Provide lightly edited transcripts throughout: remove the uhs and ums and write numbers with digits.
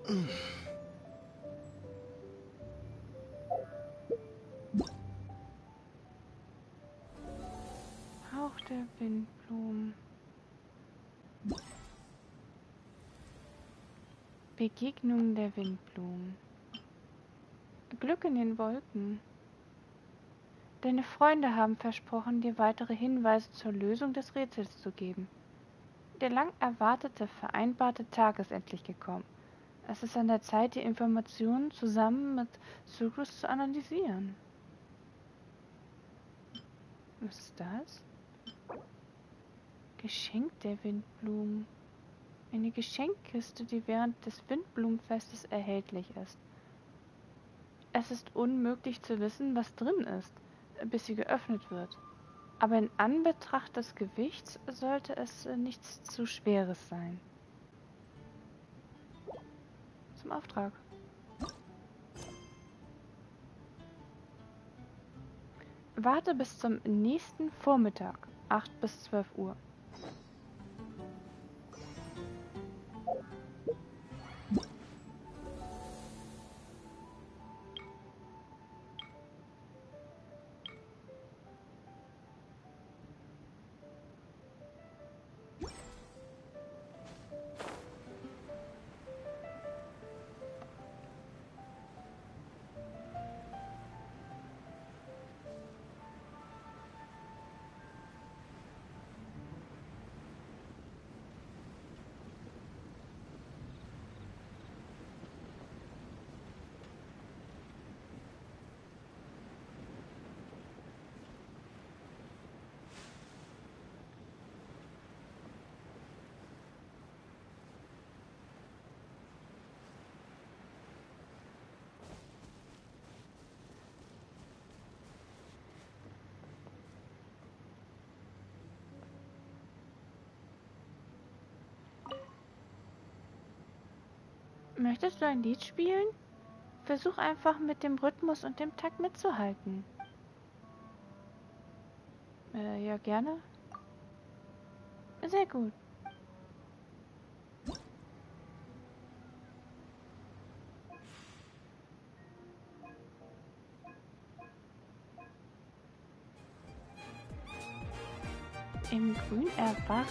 Hauch der Windblumen. Begegnung der Windblumen. Glück in den Wolken. Deine Freunde haben versprochen, dir weitere Hinweise zur Lösung des Rätsels zu geben. Der lang erwartete, vereinbarte Tag ist endlich gekommen. Es ist an der Zeit, die Informationen zusammen mit Cygnus zu analysieren. Was ist das? Geschenk der Windblumen. Eine Geschenkkiste, die während des Windblumenfestes erhältlich ist. Es ist unmöglich zu wissen, was drin ist, bis sie geöffnet wird. Aber in Anbetracht des Gewichts sollte es nichts zu Schweres sein. Zum Auftrag. Warte bis zum nächsten Vormittag, 8 bis 12 Uhr. Möchtest du ein Lied spielen? Versuch einfach mit dem Rhythmus und dem Takt mitzuhalten. Ja, gerne. Sehr gut. Im Grün erwacht.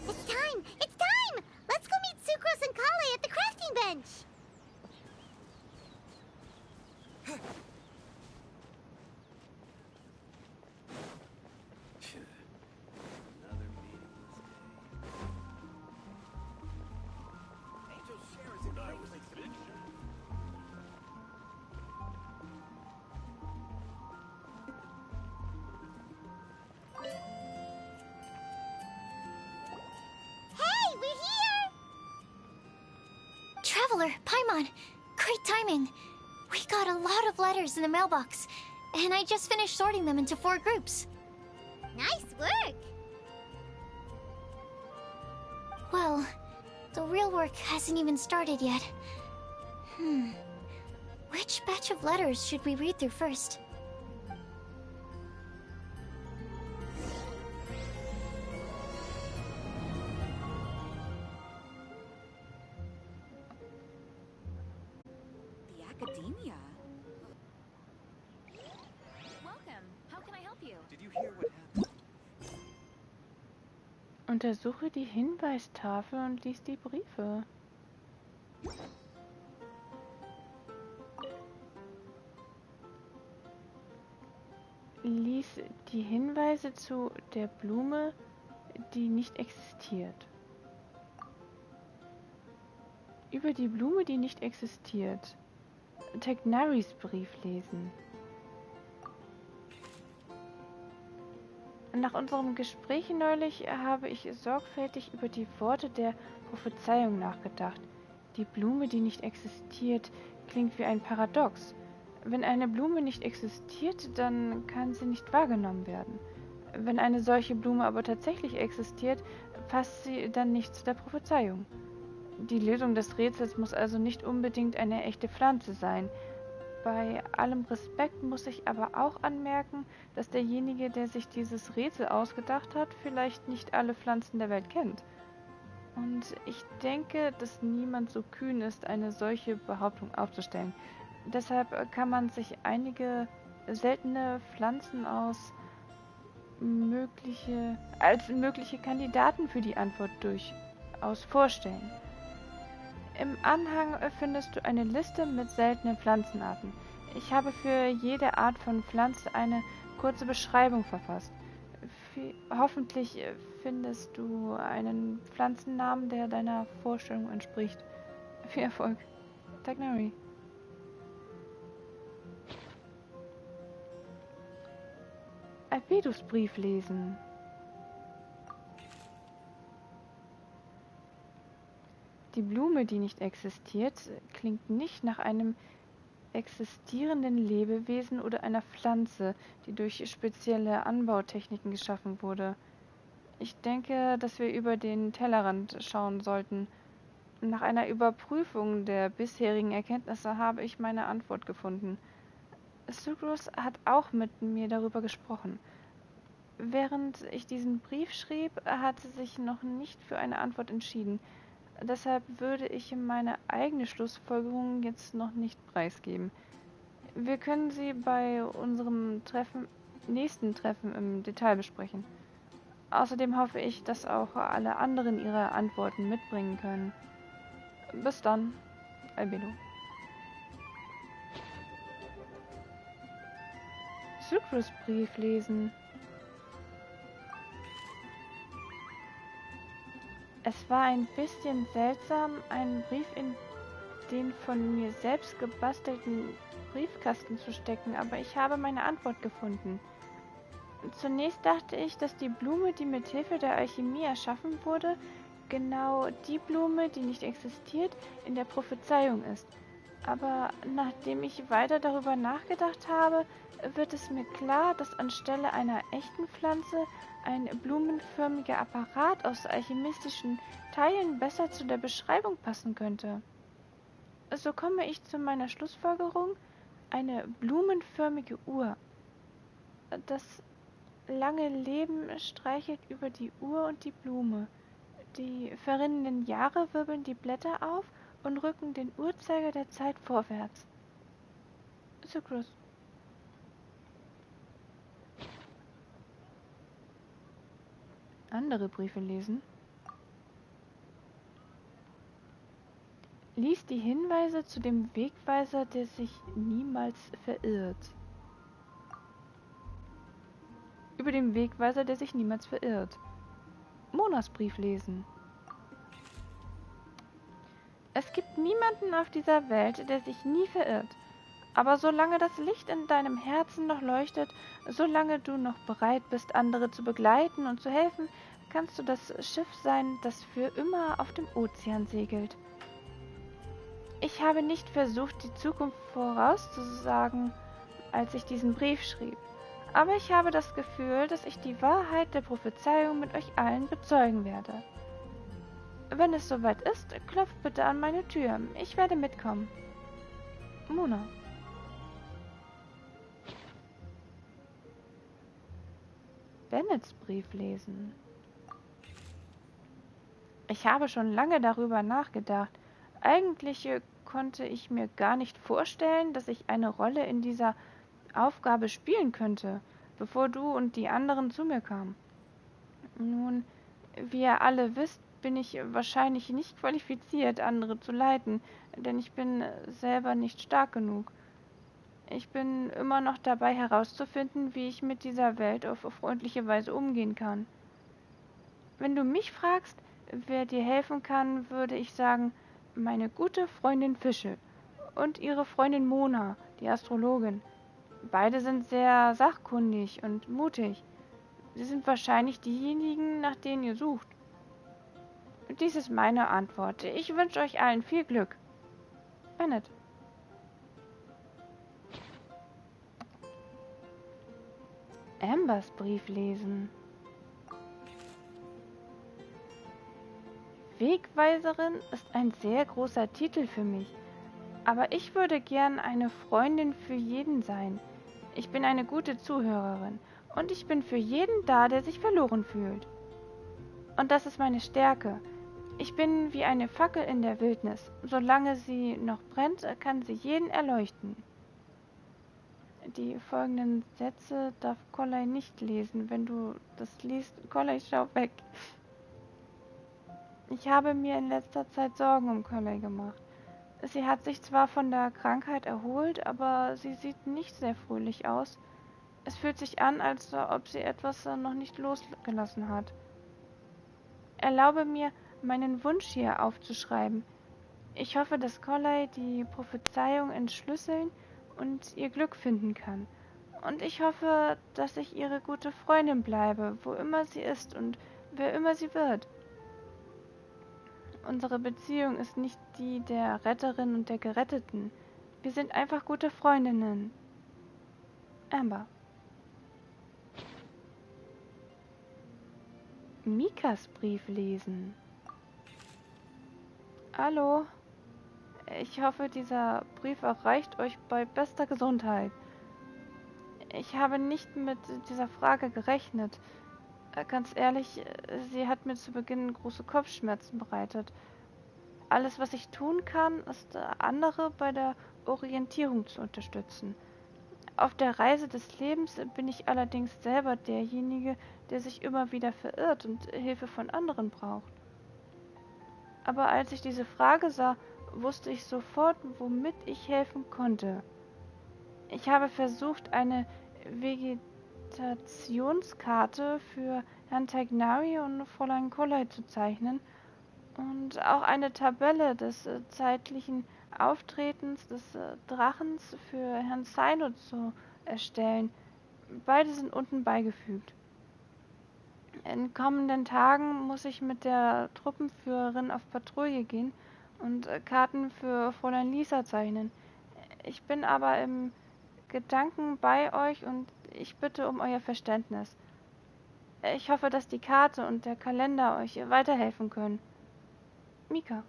It's time! Let's go meet Sucrose and Kale at the crafting bench! Another meaningless day. Angel shares and I was fiction. Hey, we're here! Traveler, Paimon, great timing. We got a lot of letters in the mailbox, and I just finished sorting them into 4 groups. Nice work! Well, the real work hasn't even started yet. Which batch of letters should we read through first? The academia? Welcome. How can I help you? Did you hear what happened? Untersuche die Hinweistafel und lies die Briefe. Lies die Hinweise zu der Blume, die nicht existiert. Über die Blume, die nicht existiert. Tegnaris Brief lesen. Nach unserem Gespräch neulich habe ich sorgfältig über die Worte der Prophezeiung nachgedacht. Die Blume, die nicht existiert, klingt wie ein Paradox. Wenn eine Blume nicht existiert, dann kann sie nicht wahrgenommen werden. Wenn eine solche Blume aber tatsächlich existiert, passt sie dann nicht zu der Prophezeiung. Die Lösung des Rätsels muss also nicht unbedingt eine echte Pflanze sein. Bei allem Respekt muss ich aber auch anmerken, dass derjenige, der sich dieses Rätsel ausgedacht hat, vielleicht nicht alle Pflanzen der Welt kennt. Und ich denke, dass niemand so kühn ist, eine solche Behauptung aufzustellen. Deshalb kann man sich einige seltene Pflanzen als mögliche Kandidaten für die Antwort durchaus vorstellen. Im Anhang findest du eine Liste mit seltenen Pflanzenarten. Ich habe für jede Art von Pflanze eine kurze Beschreibung verfasst. Hoffentlich findest du einen Pflanzennamen, der deiner Vorstellung entspricht. Viel Erfolg. Tagnari. Alpedus Brief lesen. Die Blume, die nicht existiert, klingt nicht nach einem existierenden Lebewesen oder einer Pflanze, die durch spezielle Anbautechniken geschaffen wurde. Ich denke, dass wir über den Tellerrand schauen sollten. Nach einer Überprüfung der bisherigen Erkenntnisse habe ich meine Antwort gefunden. Sucrose hat auch mit mir darüber gesprochen. Während ich diesen Brief schrieb, hat sie sich noch nicht für eine Antwort entschieden. Deshalb würde ich meine eigene Schlussfolgerung jetzt noch nicht preisgeben. Wir können sie bei unserem nächsten Treffen im Detail besprechen. Außerdem hoffe ich, dass auch alle anderen ihre Antworten mitbringen können. Bis dann, Albedo. Sucrose Brief lesen. Es war ein bisschen seltsam, einen Brief in den von mir selbst gebastelten Briefkasten zu stecken, aber ich habe meine Antwort gefunden. Zunächst dachte ich, dass die Blume, die mit Hilfe der Alchemie erschaffen wurde, genau die Blume, die nicht existiert, in der Prophezeiung ist. Aber nachdem ich weiter darüber nachgedacht habe, wird es mir klar, dass anstelle einer echten Pflanze ein blumenförmiger Apparat aus alchemistischen Teilen besser zu der Beschreibung passen könnte. So komme ich zu meiner Schlussfolgerung: eine blumenförmige Uhr. Das lange Leben streichelt über die Uhr und die Blume. Die verrinnenden Jahre wirbeln die Blätter auf und rücken den Uhrzeiger der Zeit vorwärts. Sucrose. Andere Briefe lesen. Lies die Hinweise zu dem Wegweiser, der sich niemals verirrt. Über den Wegweiser, der sich niemals verirrt. Monas Brief lesen. Es gibt niemanden auf dieser Welt, der sich nie verirrt. Aber solange das Licht in deinem Herzen noch leuchtet, solange du noch bereit bist, andere zu begleiten und zu helfen, kannst du das Schiff sein, das für immer auf dem Ozean segelt. Ich habe nicht versucht, die Zukunft vorauszusagen, als ich diesen Brief schrieb. Aber ich habe das Gefühl, dass ich die Wahrheit der Prophezeiung mit euch allen bezeugen werde. Wenn es soweit ist, klopft bitte an meine Tür. Ich werde mitkommen. Mona. Bennets Brief lesen. Ich habe schon lange darüber nachgedacht. Eigentlich konnte ich mir gar nicht vorstellen, dass ich eine Rolle in dieser Aufgabe spielen könnte, bevor du und die anderen zu mir kamen. Nun, wie ihr alle wisst, bin ich wahrscheinlich nicht qualifiziert, andere zu leiten, denn ich bin selber nicht stark genug. Ich bin immer noch dabei herauszufinden, wie ich mit dieser Welt auf freundliche Weise umgehen kann. Wenn du mich fragst, wer dir helfen kann, würde ich sagen, meine gute Freundin Fische und ihre Freundin Mona, die Astrologin. Beide sind sehr sachkundig und mutig. Sie sind wahrscheinlich diejenigen, nach denen ihr sucht. Dies ist meine Antwort. Ich wünsche euch allen viel Glück. Bennett. Ambers Brief lesen. Wegweiserin ist ein sehr großer Titel für mich, aber ich würde gern eine Freundin für jeden sein. Ich bin eine gute Zuhörerin und ich bin für jeden da, der sich verloren fühlt. Und das ist meine Stärke. Ich bin wie eine Fackel in der Wildnis. Solange sie noch brennt, kann sie jeden erleuchten. Die folgenden Sätze darf Kollei nicht lesen. Wenn du das liest, Kollei, schau weg. Ich habe mir in letzter Zeit Sorgen um Kollei gemacht. Sie hat sich zwar von der Krankheit erholt, aber sie sieht nicht sehr fröhlich aus. Es fühlt sich an, als ob sie etwas noch nicht losgelassen hat. Erlaube mir, meinen Wunsch hier aufzuschreiben. Ich hoffe, dass Kollei die Prophezeiung entschlüsseln und ihr Glück finden kann. Und ich hoffe, dass ich ihre gute Freundin bleibe, wo immer sie ist und wer immer sie wird. Unsere Beziehung ist nicht die der Retterin und der Geretteten. Wir sind einfach gute Freundinnen. Amber. Mikas Brief lesen. Hallo, ich hoffe, dieser Brief erreicht euch bei bester Gesundheit. Ich habe nicht mit dieser Frage gerechnet. Ganz ehrlich, sie hat mir zu Beginn große Kopfschmerzen bereitet. Alles, was ich tun kann, ist, andere bei der Orientierung zu unterstützen. Auf der Reise des Lebens bin ich allerdings selber derjenige, der sich immer wieder verirrt und Hilfe von anderen braucht. Aber als ich diese Frage sah, wusste ich sofort, womit ich helfen konnte. Ich habe versucht, eine Vegetationskarte für Herrn Tagnari und Fräulein Kollei zu zeichnen und auch eine Tabelle des zeitlichen Auftretens des Drachens für Herrn Sino zu erstellen. Beide sind unten beigefügt. In kommenden Tagen muss ich mit der Truppenführerin auf Patrouille gehen und Karten für Fräulein Lisa zeichnen. Ich bin aber im Gedanken bei euch und ich bitte um euer Verständnis. Ich hoffe, dass die Karte und der Kalender euch weiterhelfen können. Mika.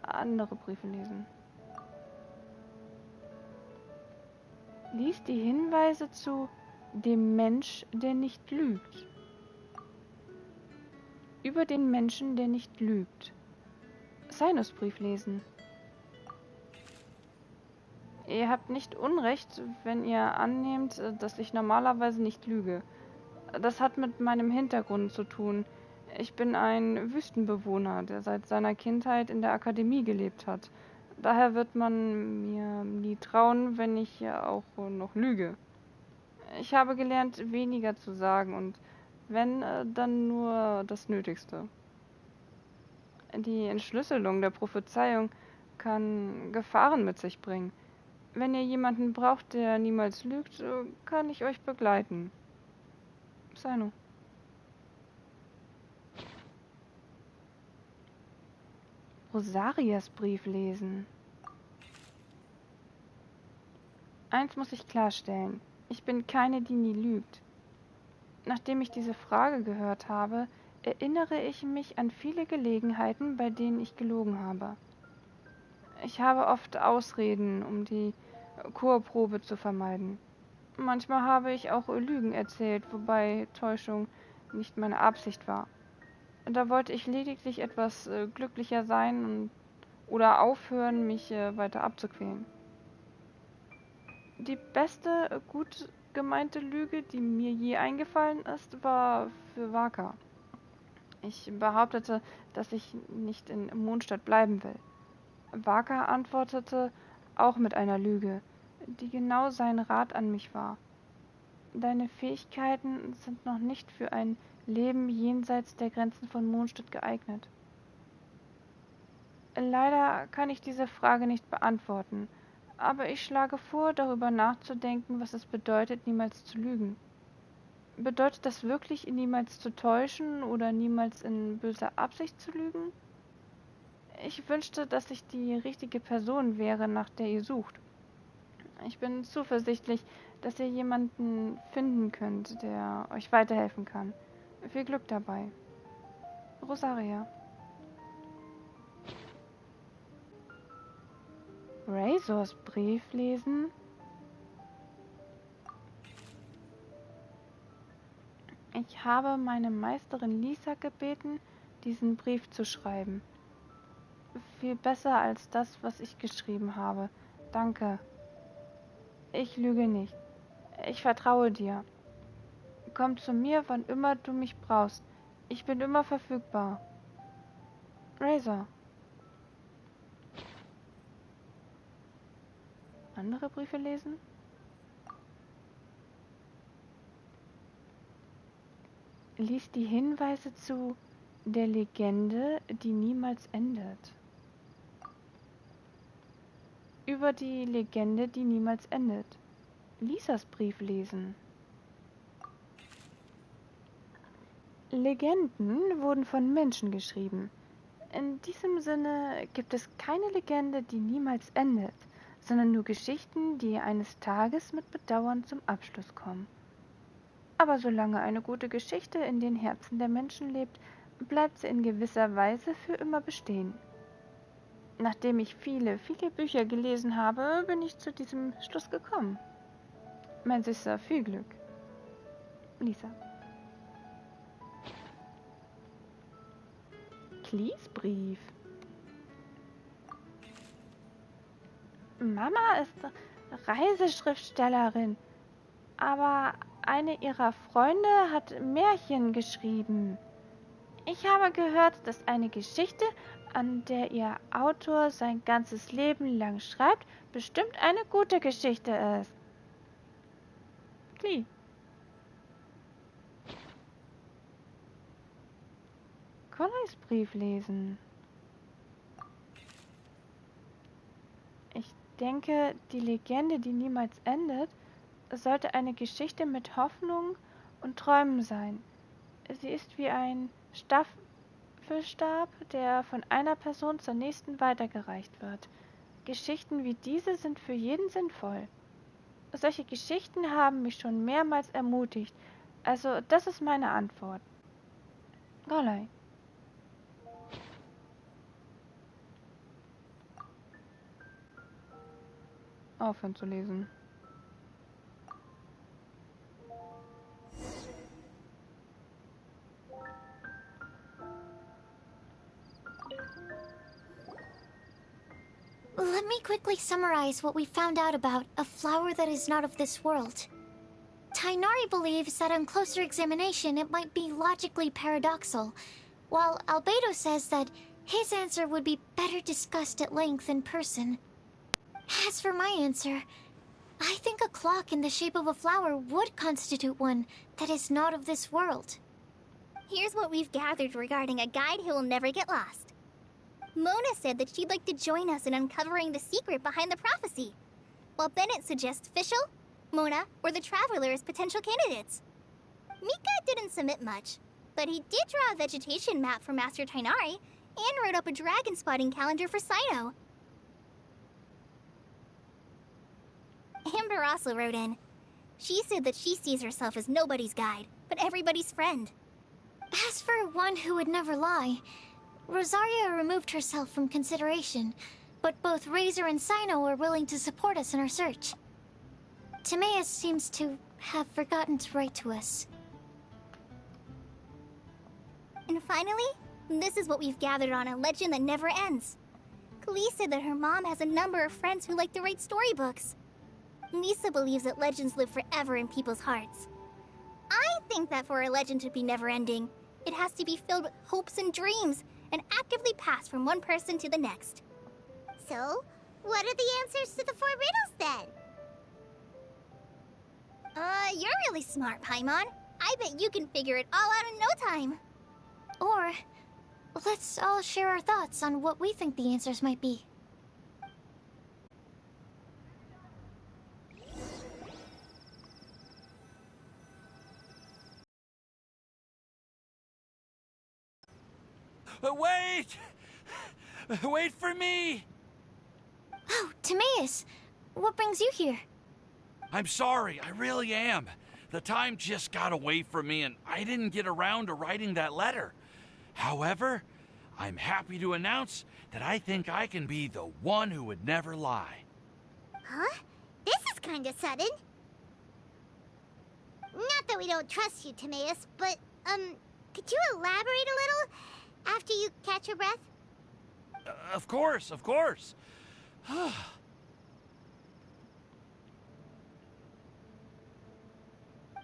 Andere Briefe lesen. Lies die Hinweise zu dem Mensch, der nicht lügt. Über den Menschen, der nicht lügt. Sinusbrief lesen. Ihr habt nicht Unrecht, wenn ihr annehmt, dass ich normalerweise nicht lüge. Das hat mit meinem Hintergrund zu tun. Ich bin ein Wüstenbewohner, der seit seiner Kindheit in der Akademie gelebt hat. Daher wird man mir nie trauen, wenn ich auch noch lüge. Ich habe gelernt, weniger zu sagen und wenn, dann nur das Nötigste. Die Entschlüsselung der Prophezeiung kann Gefahren mit sich bringen. Wenn ihr jemanden braucht, der niemals lügt, kann ich euch begleiten. Sino. Rosarias Brief lesen. Eins muss ich klarstellen. Ich bin keine, die nie lügt. Nachdem ich diese Frage gehört habe, erinnere ich mich an viele Gelegenheiten, bei denen ich gelogen habe. Ich habe oft Ausreden, um die Chorprobe zu vermeiden. Manchmal habe ich auch Lügen erzählt, wobei Täuschung nicht meine Absicht war. Da wollte ich lediglich etwas glücklicher sein oder aufhören, mich weiter abzuquälen. Die beste, gut gemeinte Lüge, die mir je eingefallen ist, war für Waka. Ich behauptete, dass ich nicht in Mondstadt bleiben will. Waka antwortete auch mit einer Lüge, die genau sein Rat an mich war. Deine Fähigkeiten sind noch nicht für ein Leben jenseits der Grenzen von Mondstadt geeignet. Leider kann ich diese Frage nicht beantworten, aber ich schlage vor, darüber nachzudenken, was es bedeutet, niemals zu lügen. Bedeutet das wirklich, niemals zu täuschen oder niemals in böser Absicht zu lügen? Ich wünschte, dass ich die richtige Person wäre, nach der ihr sucht. Ich bin zuversichtlich, dass ihr jemanden finden könnt, der euch weiterhelfen kann. Viel Glück dabei. Rosaria. Razors Brief lesen. Ich habe meine Meisterin Lisa gebeten, diesen Brief zu schreiben. Viel besser als das, was ich geschrieben habe. Danke. Ich lüge nicht. Ich vertraue dir. Komm zu mir, wann immer du mich brauchst. Ich bin immer verfügbar. Razor. Andere Briefe lesen? Lies die Hinweise zu der Legende, die niemals endet. Über die Legende, die niemals endet. Lisas Brief lesen. Legenden wurden von Menschen geschrieben. In diesem Sinne gibt es keine Legende, die niemals endet. sondern nur Geschichten, die eines Tages mit Bedauern zum Abschluss kommen. Aber solange eine gute Geschichte in den Herzen der Menschen lebt, bleibt sie in gewisser Weise für immer bestehen. Nachdem ich viele, viele Bücher gelesen habe, bin ich zu diesem Schluss gekommen. Mein Süßer, viel Glück. Lisa. Clees Brief. Mama ist Reiseschriftstellerin, aber eine ihrer Freunde hat Märchen geschrieben. Ich habe gehört, dass eine Geschichte, an der ihr Autor sein ganzes Leben lang schreibt, bestimmt eine gute Geschichte ist. Klee. Collys Brief lesen. Ich denke, die Legende, die niemals endet, sollte eine Geschichte mit Hoffnung und Träumen sein. Sie ist wie ein Staffelstab, der von einer Person zur nächsten weitergereicht wird. Geschichten wie diese sind für jeden sinnvoll. Solche Geschichten haben mich schon mehrmals ermutigt. Also, das ist meine Antwort. Golai. Aufhören zu lesen. Let me quickly summarize what we found out about a flower that is not of this world. Tainari believes that on closer examination it might be logically paradoxal, while Albedo says that his answer would be better discussed at length in person. As for my answer, I think a clock in the shape of a flower would constitute one that is not of this world. Here's what we've gathered regarding a guide who will never get lost. Mona said that she'd like to join us in uncovering the secret behind the prophecy, while Bennett suggests Fischl, Mona, or the Traveler as potential candidates. Mika didn't submit much, but he did draw a vegetation map for Master Tainari and wrote up a dragon spotting calendar for Saito. Amber also wrote in. She said that she sees herself as nobody's guide, but everybody's friend. As for one who would never lie, Rosaria removed herself from consideration, but both Razor and Sino are willing to support us in our search. Timaeus seems to have forgotten to write to us. And finally, this is what we've gathered on a legend that never ends. Klee said that her mom has a number of friends who like to write storybooks. Lisa believes that legends live forever in people's hearts. I think that for a legend to be never-ending, it has to be filled with hopes and dreams, and actively passed from one person to the next. So, what are the answers to the 4 riddles, then? You're really smart, Paimon. I bet you can figure it all out in no time. Or, let's all share our thoughts on what we think the answers might be. Wait! Wait for me! Oh, Timaeus! What brings you here? I'm sorry, I really am. The time just got away from me and I didn't get around to writing that letter. However, I'm happy to announce that I think I can be the one who would never lie. Huh? This is kinda sudden. Not that we don't trust you, Timaeus, but, could you elaborate a little after you catch your breath? Of course, of course.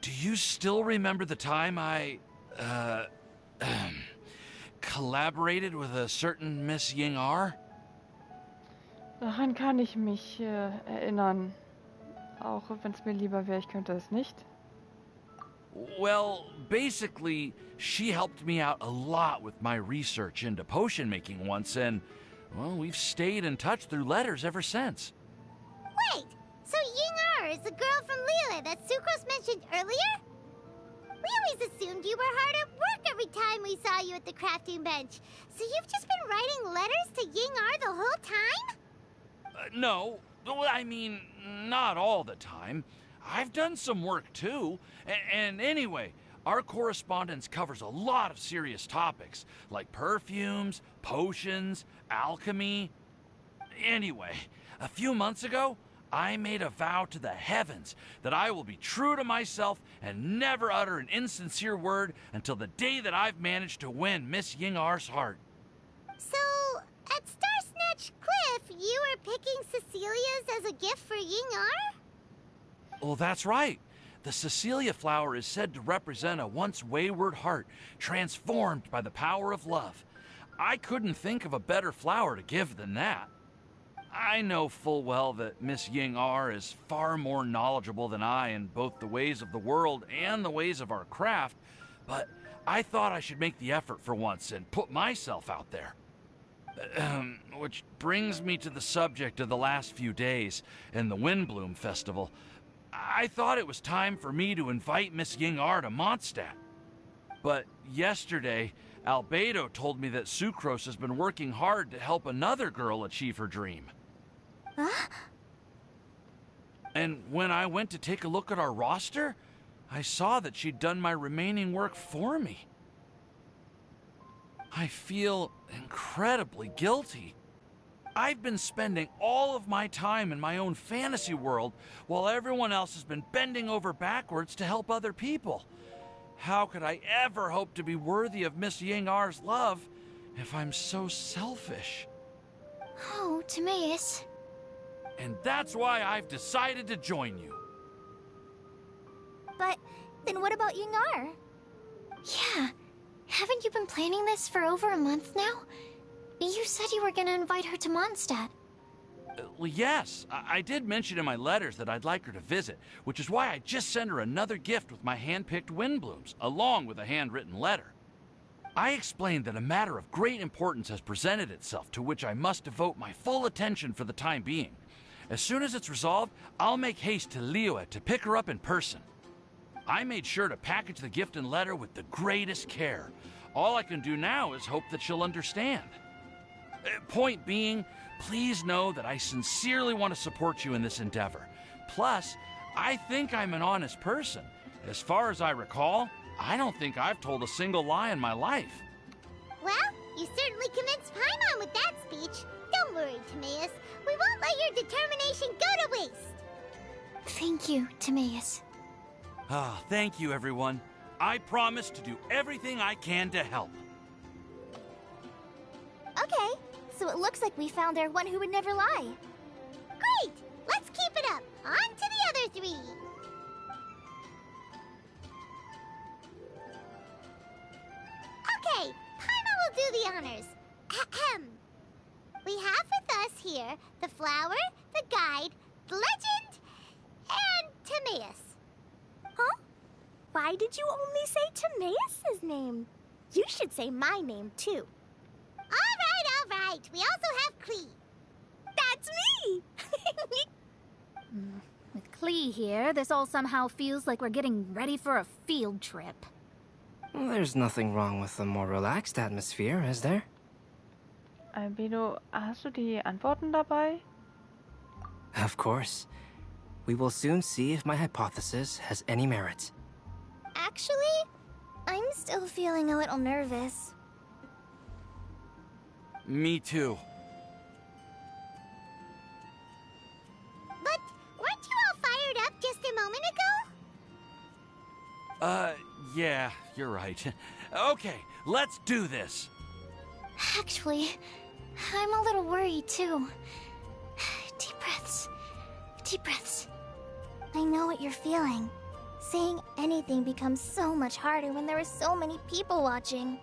Do you still remember the time I, collaborated with a certain Miss Ying R? Daran kann ich mich erinnern. Auch wenn es mir lieber wäre, ich könnte es nicht. Well, basically, she helped me out a lot with my research into potion making once, and, well, we've stayed in touch through letters ever since. Wait! So Ying-Er is the girl from Liyue that Sucrose mentioned earlier? We always assumed you were hard at work every time we saw you at the crafting bench. So you've just been writing letters to Ying-Er the whole time? No, Well, I mean, not all the time. I've done some work too. And anyway, our correspondence covers a lot of serious topics, like perfumes, potions, alchemy. Anyway, a few months ago, I made a vow to the heavens that I will be true to myself and never utter an insincere word until the day that I've managed to win Miss Ying-Ar's heart. So, at Star Snatch Cliff, you were picking Cecilia's as a gift for Ying-Ar? Well, that's right. The Cecilia flower is said to represent a once wayward heart transformed by the power of love. I couldn't think of a better flower to give than that. I know full well that Miss Ying-Ar is far more knowledgeable than I in both the ways of the world and the ways of our craft, but I thought I should make the effort for once and put myself out there. Which brings me to the subject of the last few days and the Windbloom Festival. I thought it was time for me to invite Miss Ying-Ar to Mondstadt. But yesterday, Albedo told me that Sucrose has been working hard to help another girl achieve her dream. Huh? And when I went to take a look at our roster, I saw that she'd done my remaining work for me. I feel incredibly guilty. I've been spending all of my time in my own fantasy world while everyone else has been bending over backwards to help other people. How could I ever hope to be worthy of Miss Ying-Ar's love if I'm so selfish? Oh, Timaeus. And that's why I've decided to join you. But then what about Ying-Ar? Yeah. Haven't you been planning this for over a month now? You said you were gonna invite her to Mondstadt. Well, yes, I did mention in my letters that I'd like her to visit, which is why I just sent her another gift with my hand-picked Windblooms, along with a handwritten letter. I explained that a matter of great importance has presented itself to which I must devote my full attention for the time being. As soon as it's resolved, I'll make haste to Liyue to pick her up in person. I made sure to package the gift and letter with the greatest care. All I can do now is hope that she'll understand. Point being, please know that I sincerely want to support you in this endeavor. Plus, I think I'm an honest person. As far as I recall, I don't think I've told a single lie in my life. Well, you certainly convinced Paimon with that speech. Don't worry, Timaeus. We won't let your determination go to waste. Thank you, Timaeus. Ah, thank you, everyone. I promise to do everything I can to help. Okay, so it looks like we found our one who would never lie. Great! Let's keep it up. On to the other three. Okay, Paimon will do the honors. Ahem. We have with us here the flower, the guide, the legend, and Timaeus. Huh? Why did you only say Timaeus' name? You should say my name, too. All right. We also have Klee. That's me! With Klee here, this all somehow feels like we're getting ready for a field trip. There's nothing wrong with a more relaxed atmosphere, is there? Albedo, hast du die Antworten dabei? Of course. We will soon see if my hypothesis has any merit. Actually, I'm still feeling a little nervous. Me too. But weren't you all fired up just a moment ago? Yeah, you're right. Okay, let's do this. Actually, I'm a little worried too. Deep breaths. Deep breaths. I know what you're feeling. Saying anything becomes so much harder when there are so many people watching.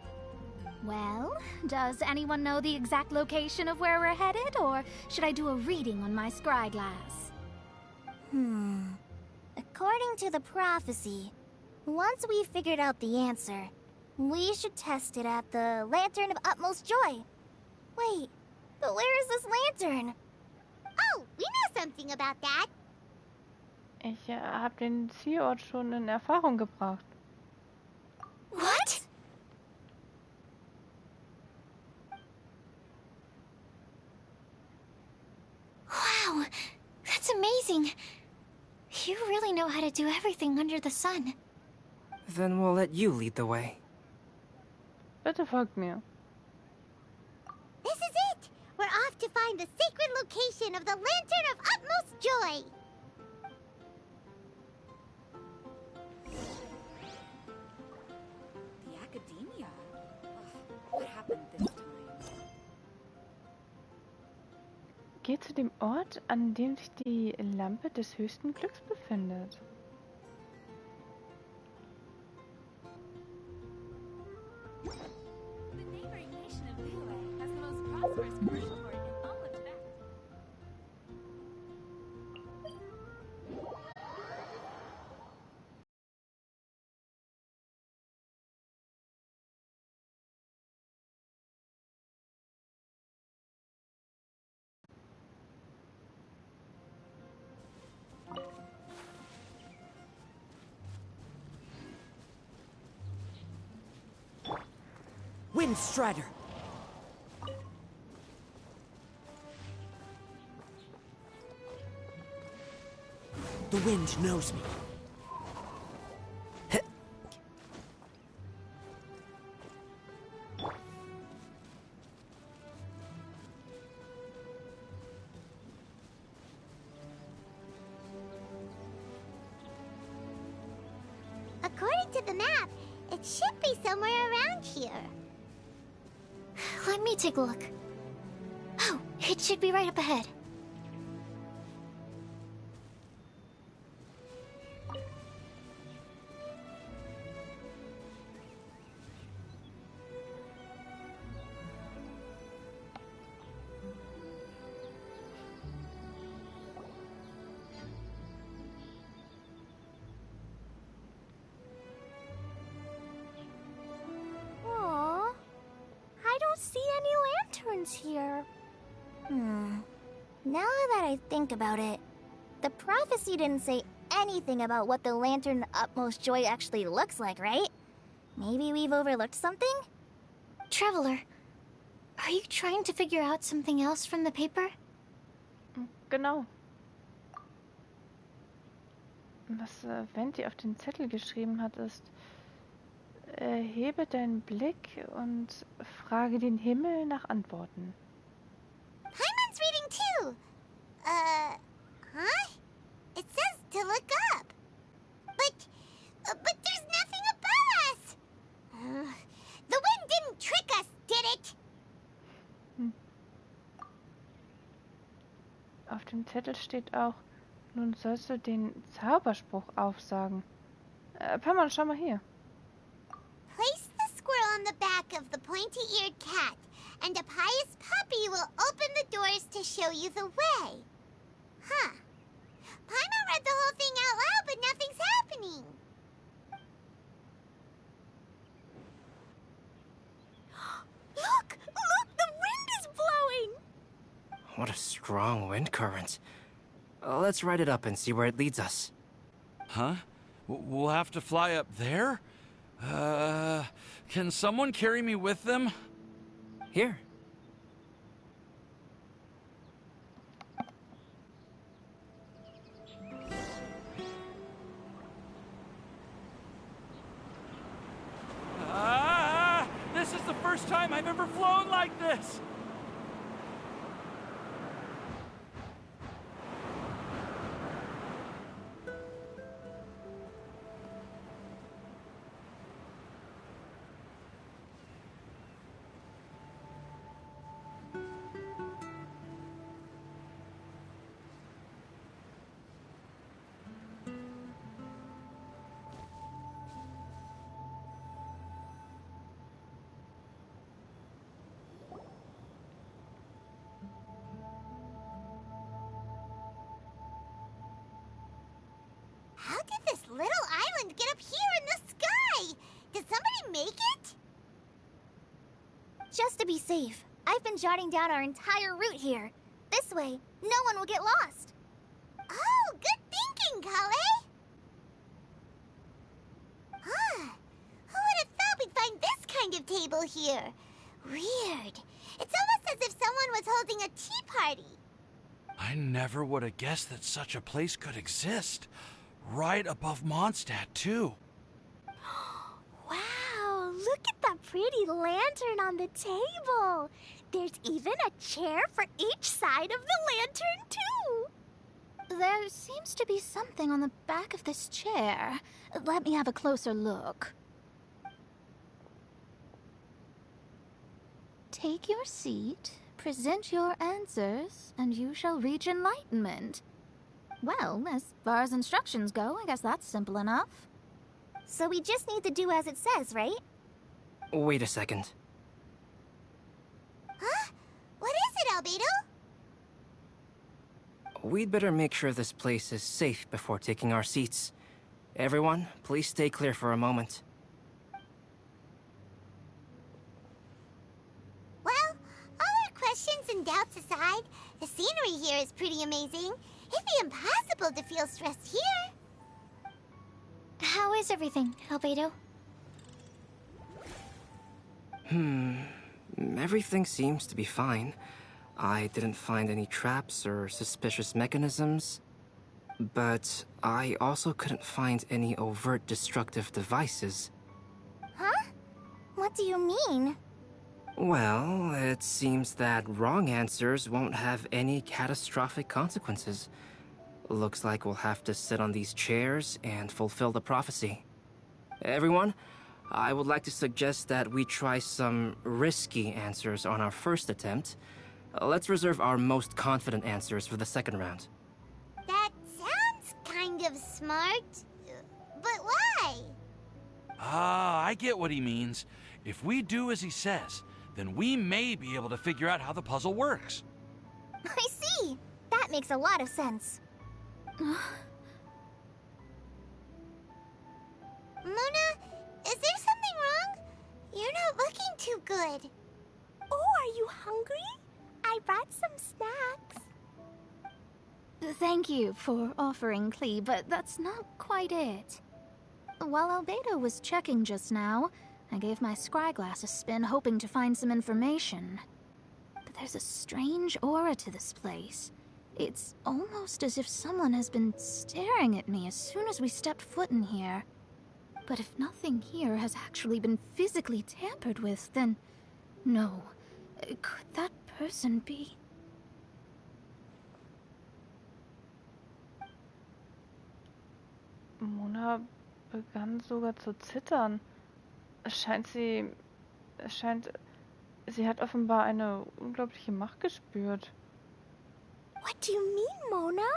Well, does anyone know the exact location of where we're headed, or should I do a reading on my scry glass? According to the prophecy, once we've figured out the answer, we should test it at the Lantern of Utmost Joy. Wait, but where is this lantern? Oh, we know something about that. Ich habe den Zielort schon in Erfahrung gebracht. What? Wow, You really know how to do everything under the sun. Then we'll let you lead the way. Bitte folgt mir. This is it! We're off to find the sacred location of the Lantern of Utmost Joy! The Academia? Ugh, what happened this time? Geh zu dem Ort, an dem sich die Lampe des höchsten Glücks befindet. The neighboring nation of Liyue has the most prosperous commercial port in all of Tibet. Windstrider! The wind knows me. According to the map, it should be somewhere around here. Let me take a look. Oh, it should be right up ahead. Aww. I don't see any lanterns here. Now that I think about it, the prophecy didn't say anything about what the Lantern of Utmost Joy actually looks like, right? Maybe we've overlooked something? Traveler, are you trying to figure out something else from the paper? Genau. Was Venti auf den Zettel geschrieben hat, ist: Hebe deinen Blick und frage den Himmel nach Antworten. Paimon's reading too. Huh? It says to look up. But there's nothing above us. The wind didn't trick us, did it? Auf dem Zettel steht auch: Nun sollst du den Zauberspruch aufsagen. Paimon, schau mal hier. Place the squirrel on the back of the pointy-eared cat, and a pious puppy will open the doors to show you the way. Huh. Paimon read the whole thing out loud, but nothing's happening. Look! Look! The wind is blowing! What a strong wind current. Let's ride it up and see where it leads us. Huh? We'll have to fly up there? Can someone carry me with them? Here. This is the first time I've ever flown like this! How did this little island get up here in the sky? Did somebody make it? Just to be safe, I've been jotting down our entire route here. This way, no one will get lost. Oh, good thinking, Kale! Huh. Who would have thought we'd find this kind of table here? Weird. It's almost as if someone was holding a tea party. I never would have guessed that such a place could exist. right above Mondstadt, too. Wow, look at that pretty lantern on the table. There's even a chair for each side of the lantern, too. There seems to be something on the back of this chair. Let me have a closer look. Take your seat, present your answers, and you shall reach enlightenment. Well, as far as instructions go, I guess that's simple enough. So we just need to do as it says, right? Wait a second. Huh? What is it, Albedo? We'd better make sure this place is safe before taking our seats. Everyone, please stay clear for a moment. Well, all our questions and doubts aside, the scenery here is pretty amazing. It'd be impossible to feel stressed here. How is everything, Albedo? Everything seems to be fine. I didn't find any traps or suspicious mechanisms. But I also couldn't find any overt destructive devices. Huh? What do you mean? Well, it seems that wrong answers won't have any catastrophic consequences. Looks like we'll have to sit on these chairs and fulfill the prophecy. Everyone, I would like to suggest that we try some risky answers on our first attempt. Let's reserve our most confident answers for the second round. That sounds kind of smart. But why? I get what he means. If we do as he says, then we may be able to figure out how the puzzle works. I see. That makes a lot of sense. Mona, is there something wrong? You're not looking too good. Oh, are you hungry? I brought some snacks. Thank you for offering, Klee, but that's not quite it. While Albedo was checking just now, I gave my scryglass a spin hoping to find some information. But there's a strange aura to this place. It's almost as if someone has been staring at me as soon as we stepped foot in here. But if nothing here has actually been physically tampered with, then no. Could that person be? Mona begann sogar zu zittern. Sie hat offenbar eine unglaubliche Macht gespürt. What do you mean, Mona?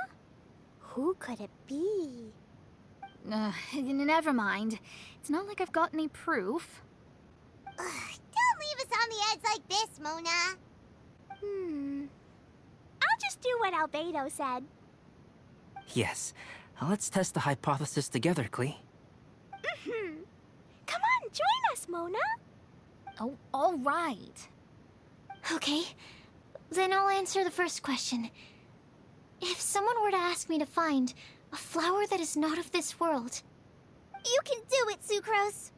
Who could it be? Never mind. It's not like I've got any proof. Don't leave us on the edge like this, Mona. I'll just do what Albedo said. Yes, let's test the hypothesis together, Klee. Come on, join us, Mona. Oh, all right. Okay, then I'll answer the first question. If someone were to ask me to find a flower that is not of this world... You can do it, Sucrose.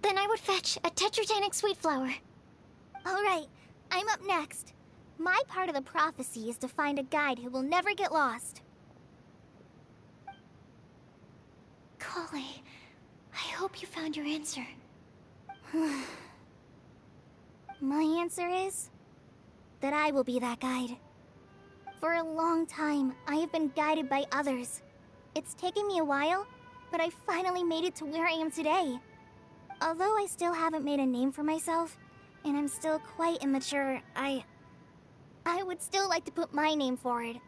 Then I would fetch a tetratanic sweet flower. All right, I'm up next. My part of the prophecy is to find a guide who will never get lost. Kale, I hope you found your answer. My answer is that I will be that guide. For a long time, I have been guided by others. It's taken me a while, but I finally made it to where I am today. Although I still haven't made a name for myself, and I'm still quite immature, I would still like to put my name forward.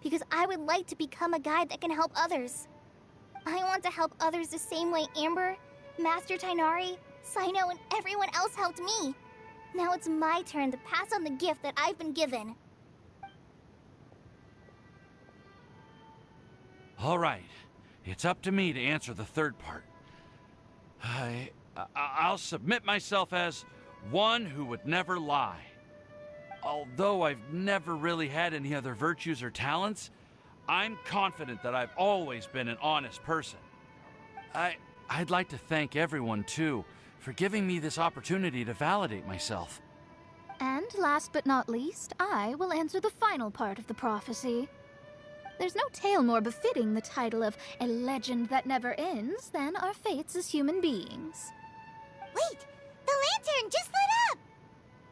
Because I would like to become a guide that can help others. I want to help others the same way Amber, Master Tighnari, Cyno, and everyone else helped me. Now it's my turn to pass on the gift that I've been given. All right, it's up to me to answer the third part. I'll submit myself as one who would never lie. Although I've never really had any other virtues or talents, I'm confident that I've always been an honest person. I'd like to thank everyone, too, for giving me this opportunity to validate myself. And last but not least, I will answer the final part of the prophecy. There's no tale more befitting the title of a legend that never ends than our fates as human beings. Wait! The lantern just lit up!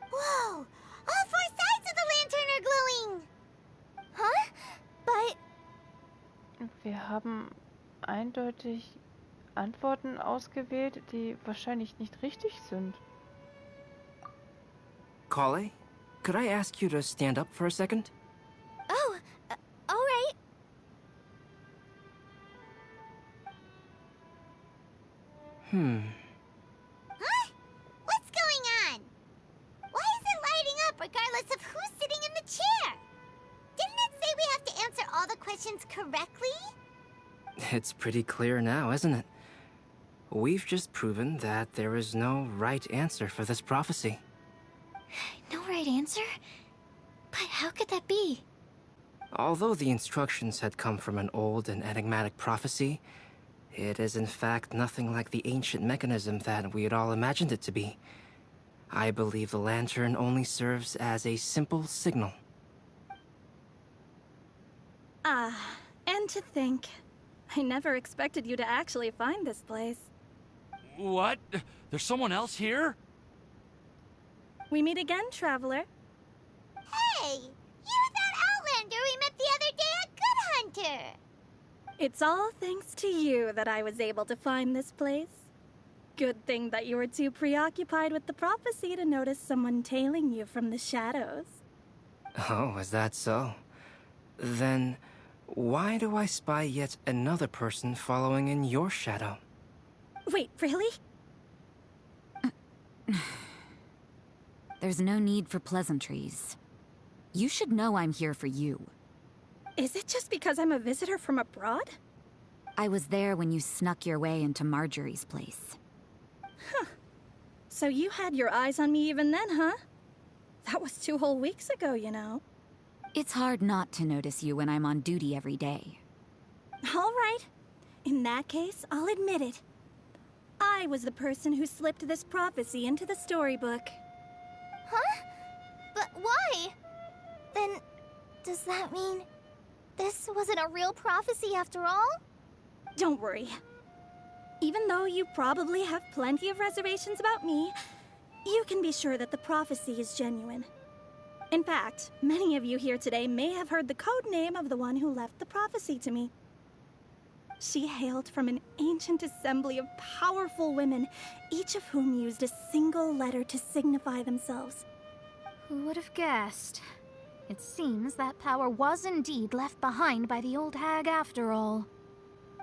Whoa! All four sides of the lantern are glowing! Huh? But... Wir haben eindeutig Antworten ausgewählt, die wahrscheinlich nicht richtig sind. Kale, could I ask you to stand up for a second? Oh, alright. Huh? What's going on? Why is it lighting up regardless of who's sitting in the chair? Didn't it say we have to answer all the questions correctly? It's pretty clear now, isn't it? We've just proven that there is no right answer for this prophecy. No right answer? But how could that be? Although the instructions had come from an old and enigmatic prophecy, it is in fact nothing like the ancient mechanism that we had all imagined it to be. I believe the lantern only serves as a simple signal. And to think, I never expected you to actually find this place. What? There's someone else here? We meet again, traveler. Hey! You're that Outlander we met the other day at Good Hunter! It's all thanks to you that I was able to find this place. Good thing that you were too preoccupied with the prophecy to notice someone tailing you from the shadows. Oh, is that so? Then, why do I spy yet another person following in your shadow? Wait, really? There's no need for pleasantries. You should know I'm here for you. Is it just because I'm a visitor from abroad? I was there when you snuck your way into Marjorie's place. Huh. So you had your eyes on me even then, huh? That was 2 whole weeks ago, you know. It's hard not to notice you when I'm on duty every day. All right. In that case, I'll admit it. I was the person who slipped this prophecy into the storybook. Huh? But why? Then, does that mean this wasn't a real prophecy after all? Don't worry. Even though you probably have plenty of reservations about me, you can be sure that the prophecy is genuine. In fact, many of you here today may have heard the code name of the one who left the prophecy to me. She hailed from an ancient assembly of powerful women, each of whom used a single letter to signify themselves. Who would have guessed? It seems that power was indeed left behind by the old hag after all.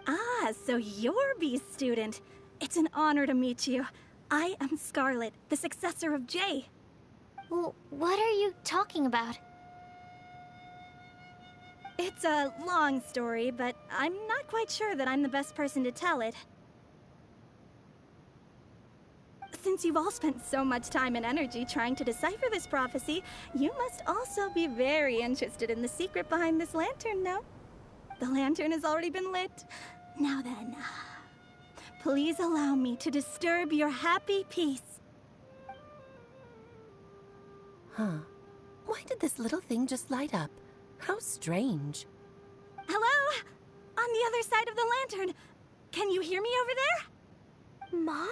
Ah, so you're B's student. It's an honor to meet you. I am Scarlet, the successor of Jay. Well, what are you talking about? It's a long story, but I'm not quite sure that I'm the best person to tell it. Since you've all spent so much time and energy trying to decipher this prophecy, you must also be very interested in the secret behind this lantern, no? The lantern has already been lit. Now then, please allow me to disturb your happy peace. Huh. Why did this little thing just light up? How strange. Hello? On the other side of the lantern. Can you hear me over there? Mom?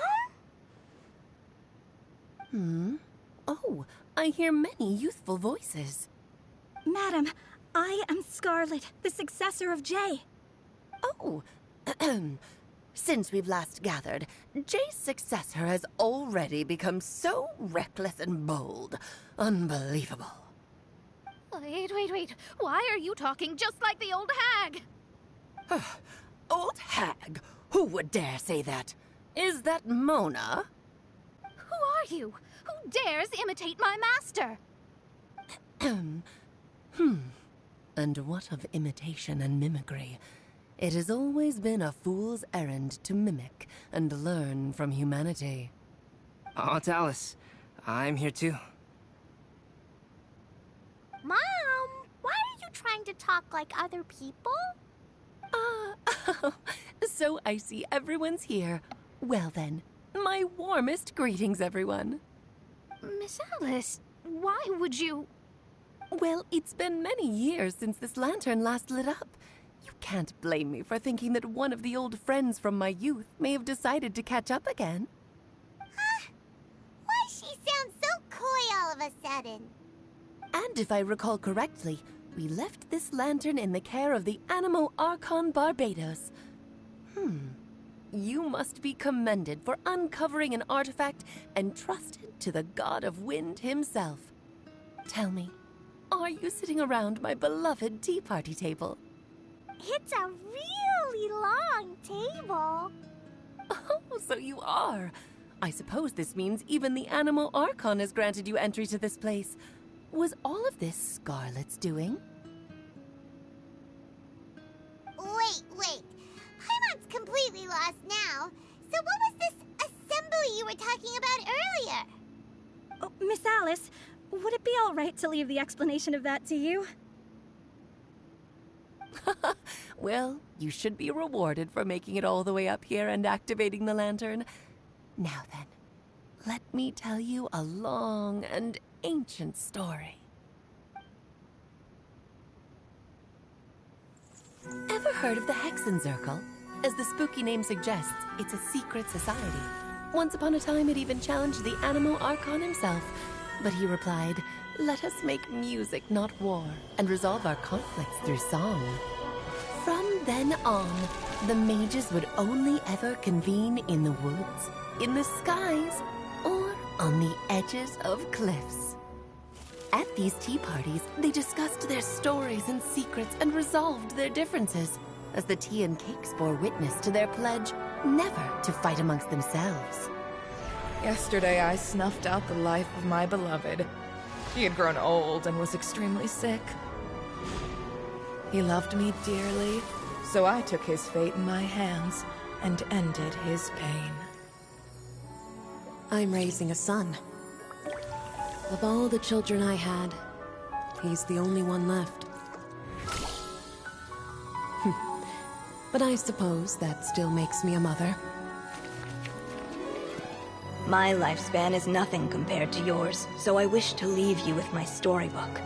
Oh, I hear many youthful voices. Madam, I am Scarlet, the successor of Jay. Oh, since we've last gathered, Jay's successor has already become so reckless and bold. Unbelievable. Wait. Why are you talking just like the old hag? Old hag? Who would dare say that? Is that Mona? Who are you? Who dares imitate my master? And what of imitation and mimicry? It has always been a fool's errand to mimic and learn from humanity. Aunt Alice, I'm here too. Mom, why are you trying to talk like other people? So I see everyone's here. Well then, my warmest greetings, everyone. Miss Alice, why would you? Well, it's been many years since this lantern last lit up. You can't blame me for thinking that one of the old friends from my youth may have decided to catch up again. Huh? Why she sound so coy all of a sudden? And if I recall correctly, we left this lantern in the care of the Animo Archon Barbados. You must be commended for uncovering an artifact entrusted to the god of wind himself. Tell me, are you sitting around my beloved tea party table? It's a really long table. Oh, so you are. I suppose this means even the Animo Archon has granted you entry to this place. Was all of this Scarlet's doing? Wait. Paimon's completely lost now. So what was this assembly you were talking about earlier? Oh, Miss Alice, would it be all right to leave the explanation of that to you? Well, you should be rewarded for making it all the way up here and activating the lantern. Now then, let me tell you a long and ancient story. Ever heard of the Hexenzirkel? As the spooky name suggests, it's a secret society. Once upon a time, it even challenged the Animo Archon himself. But he replied, "Let us make music, not war, and resolve our conflicts through song." From then on, the mages would only ever convene in the woods, in the skies, or on the edges of cliffs. At these tea parties, they discussed their stories and secrets and resolved their differences, as the tea and cakes bore witness to their pledge never to fight amongst themselves. Yesterday I snuffed out the life of my beloved. He had grown old and was extremely sick. He loved me dearly, so I took his fate in my hands and ended his pain. I'm raising a son. Of all the children I had, he's the only one left. But I suppose that still makes me a mother. My lifespan is nothing compared to yours, so I wish to leave you with my storybook.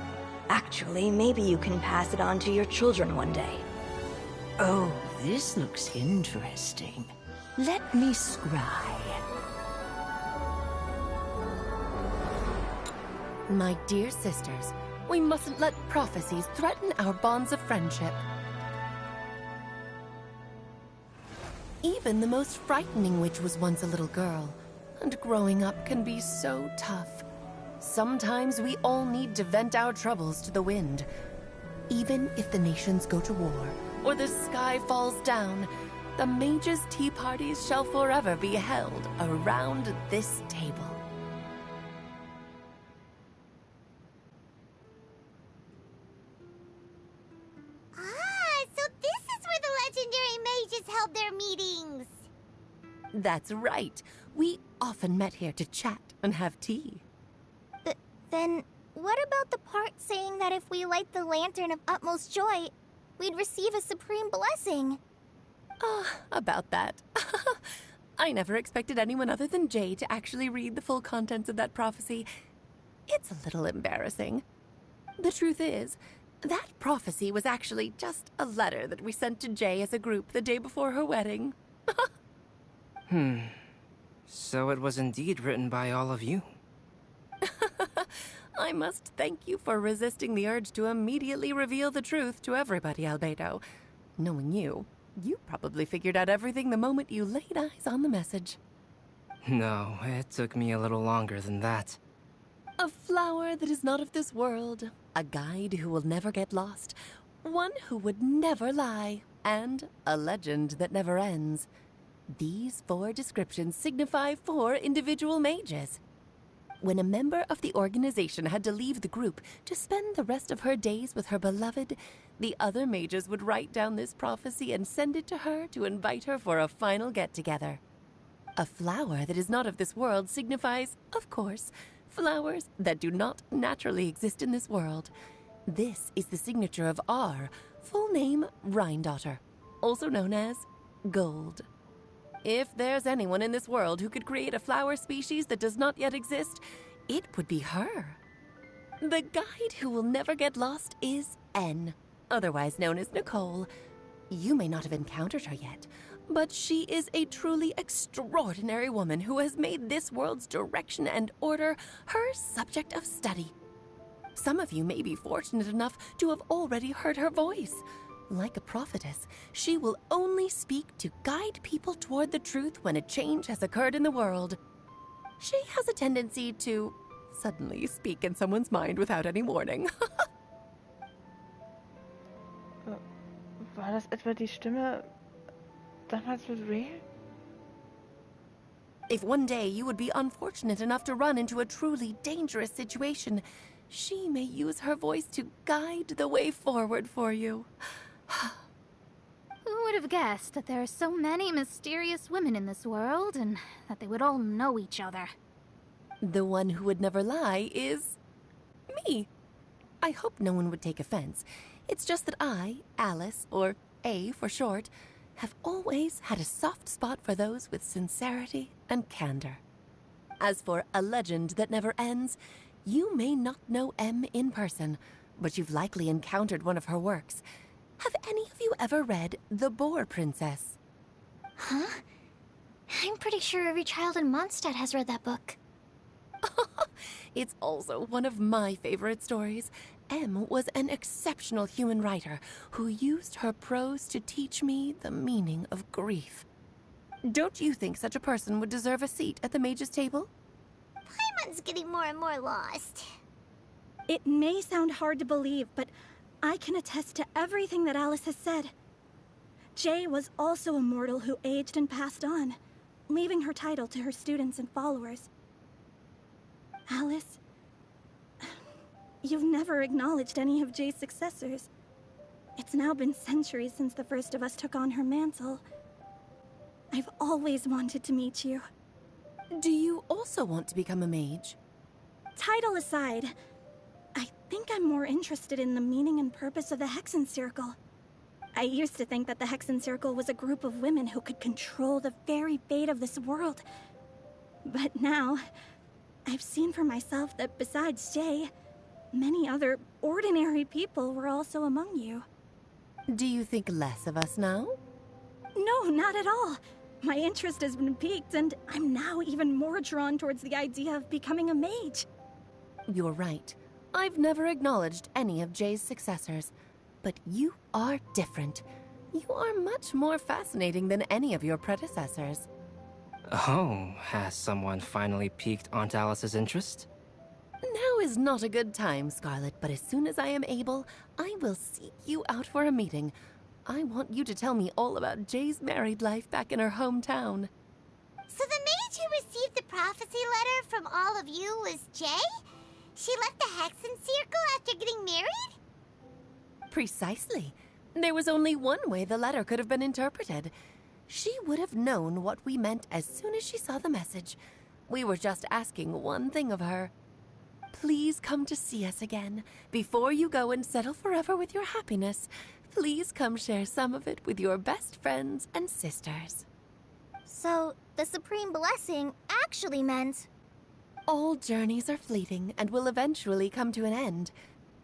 Actually, maybe you can pass it on to your children one day. Oh, this looks interesting. Let me scry. My dear sisters, we mustn't let prophecies threaten our bonds of friendship. Even the most frightening witch was once a little girl, and growing up can be so tough. Sometimes we all need to vent our troubles to the wind. Even if the nations go to war, or the sky falls down, the mages' tea parties shall forever be held around this table. So this is where the legendary mages held their meetings. That's right. We often met here to chat and have tea. Then, what about the part saying that if we light the lantern of utmost joy, we'd receive a supreme blessing? About that. I never expected anyone other than Jay to actually read the full contents of that prophecy. It's a little embarrassing. The truth is, that prophecy was actually just a letter that we sent to Jay as a group the day before her wedding. So it was indeed written by all of you. I must thank you for resisting the urge to immediately reveal the truth to everybody, Albedo. Knowing you, you probably figured out everything the moment you laid eyes on the message. No, it took me a little longer than that. A flower that is not of this world, a guide who will never get lost, one who would never lie, and a legend that never ends. These 4 descriptions signify 4 individual mages. When a member of the organization had to leave the group to spend the rest of her days with her beloved, the other mages would write down this prophecy and send it to her to invite her for a final get-together. A flower that is not of this world signifies, of course, flowers that do not naturally exist in this world. This is the signature of our full name, Rhine-daughter, also known as Gold. If there's anyone in this world who could create a flower species that does not yet exist, it would be her. The guide who will never get lost is N, otherwise known as Nicole. You may not have encountered her yet, but she is a truly extraordinary woman who has made this world's direction and order her subject of study. Some of you may be fortunate enough to have already heard her voice. Like a prophetess, she will only speak to guide people toward the truth when a change has occurred in the world. She has a tendency to suddenly speak in someone's mind without any warning. War das etwa die Stimme damals mit Ray? If one day you would be unfortunate enough to run into a truly dangerous situation, she may use her voice to guide the way forward for you. Who would have guessed that there are so many mysterious women in this world, and that they would all know each other? The one who would never lie is me. I hope no one would take offense. It's just that I, Alice, or A for short, have always had a soft spot for those with sincerity and candor. As for a legend that never ends, you may not know M in person, but you've likely encountered one of her works. Have any of you ever read The Boar Princess? Huh? I'm pretty sure every child in Mondstadt has read that book. It's also one of my favorite stories. M was an exceptional human writer who used her prose to teach me the meaning of grief. Don't you think such a person would deserve a seat at the mage's table? Paimon's getting more and more lost. It may sound hard to believe, but I can attest to everything that Alice has said. Jay was also a mortal who aged and passed on, leaving her title to her students and followers. Alice, you've never acknowledged any of Jay's successors. It's now been centuries since the first of us took on her mantle. I've always wanted to meet you. Do you also want to become a mage? Title aside, I think I'm more interested in the meaning and purpose of the Hexen Circle. I used to think that the Hexen Circle was a group of women who could control the very fate of this world. But now, I've seen for myself that besides Jay, many other ordinary people were also among you. Do you think less of us now? No, not at all. My interest has been piqued, and I'm now even more drawn towards the idea of becoming a mage. You're right. I've never acknowledged any of Jay's successors, but you are different. You are much more fascinating than any of your predecessors. Oh, has someone finally piqued Aunt Alice's interest? Now is not a good time, Scarlet, but as soon as I am able, I will seek you out for a meeting. I want you to tell me all about Jay's married life back in her hometown. So the mage who received the prophecy letter from all of you was Jay? She left the Hexen Circle after getting married? Precisely. There was only one way the letter could have been interpreted. She would have known what we meant as soon as she saw the message. We were just asking one thing of her. Please come to see us again. Before you go and settle forever with your happiness, please come share some of it with your best friends and sisters. So, the Supreme Blessing actually meant... All journeys are fleeting and will eventually come to an end.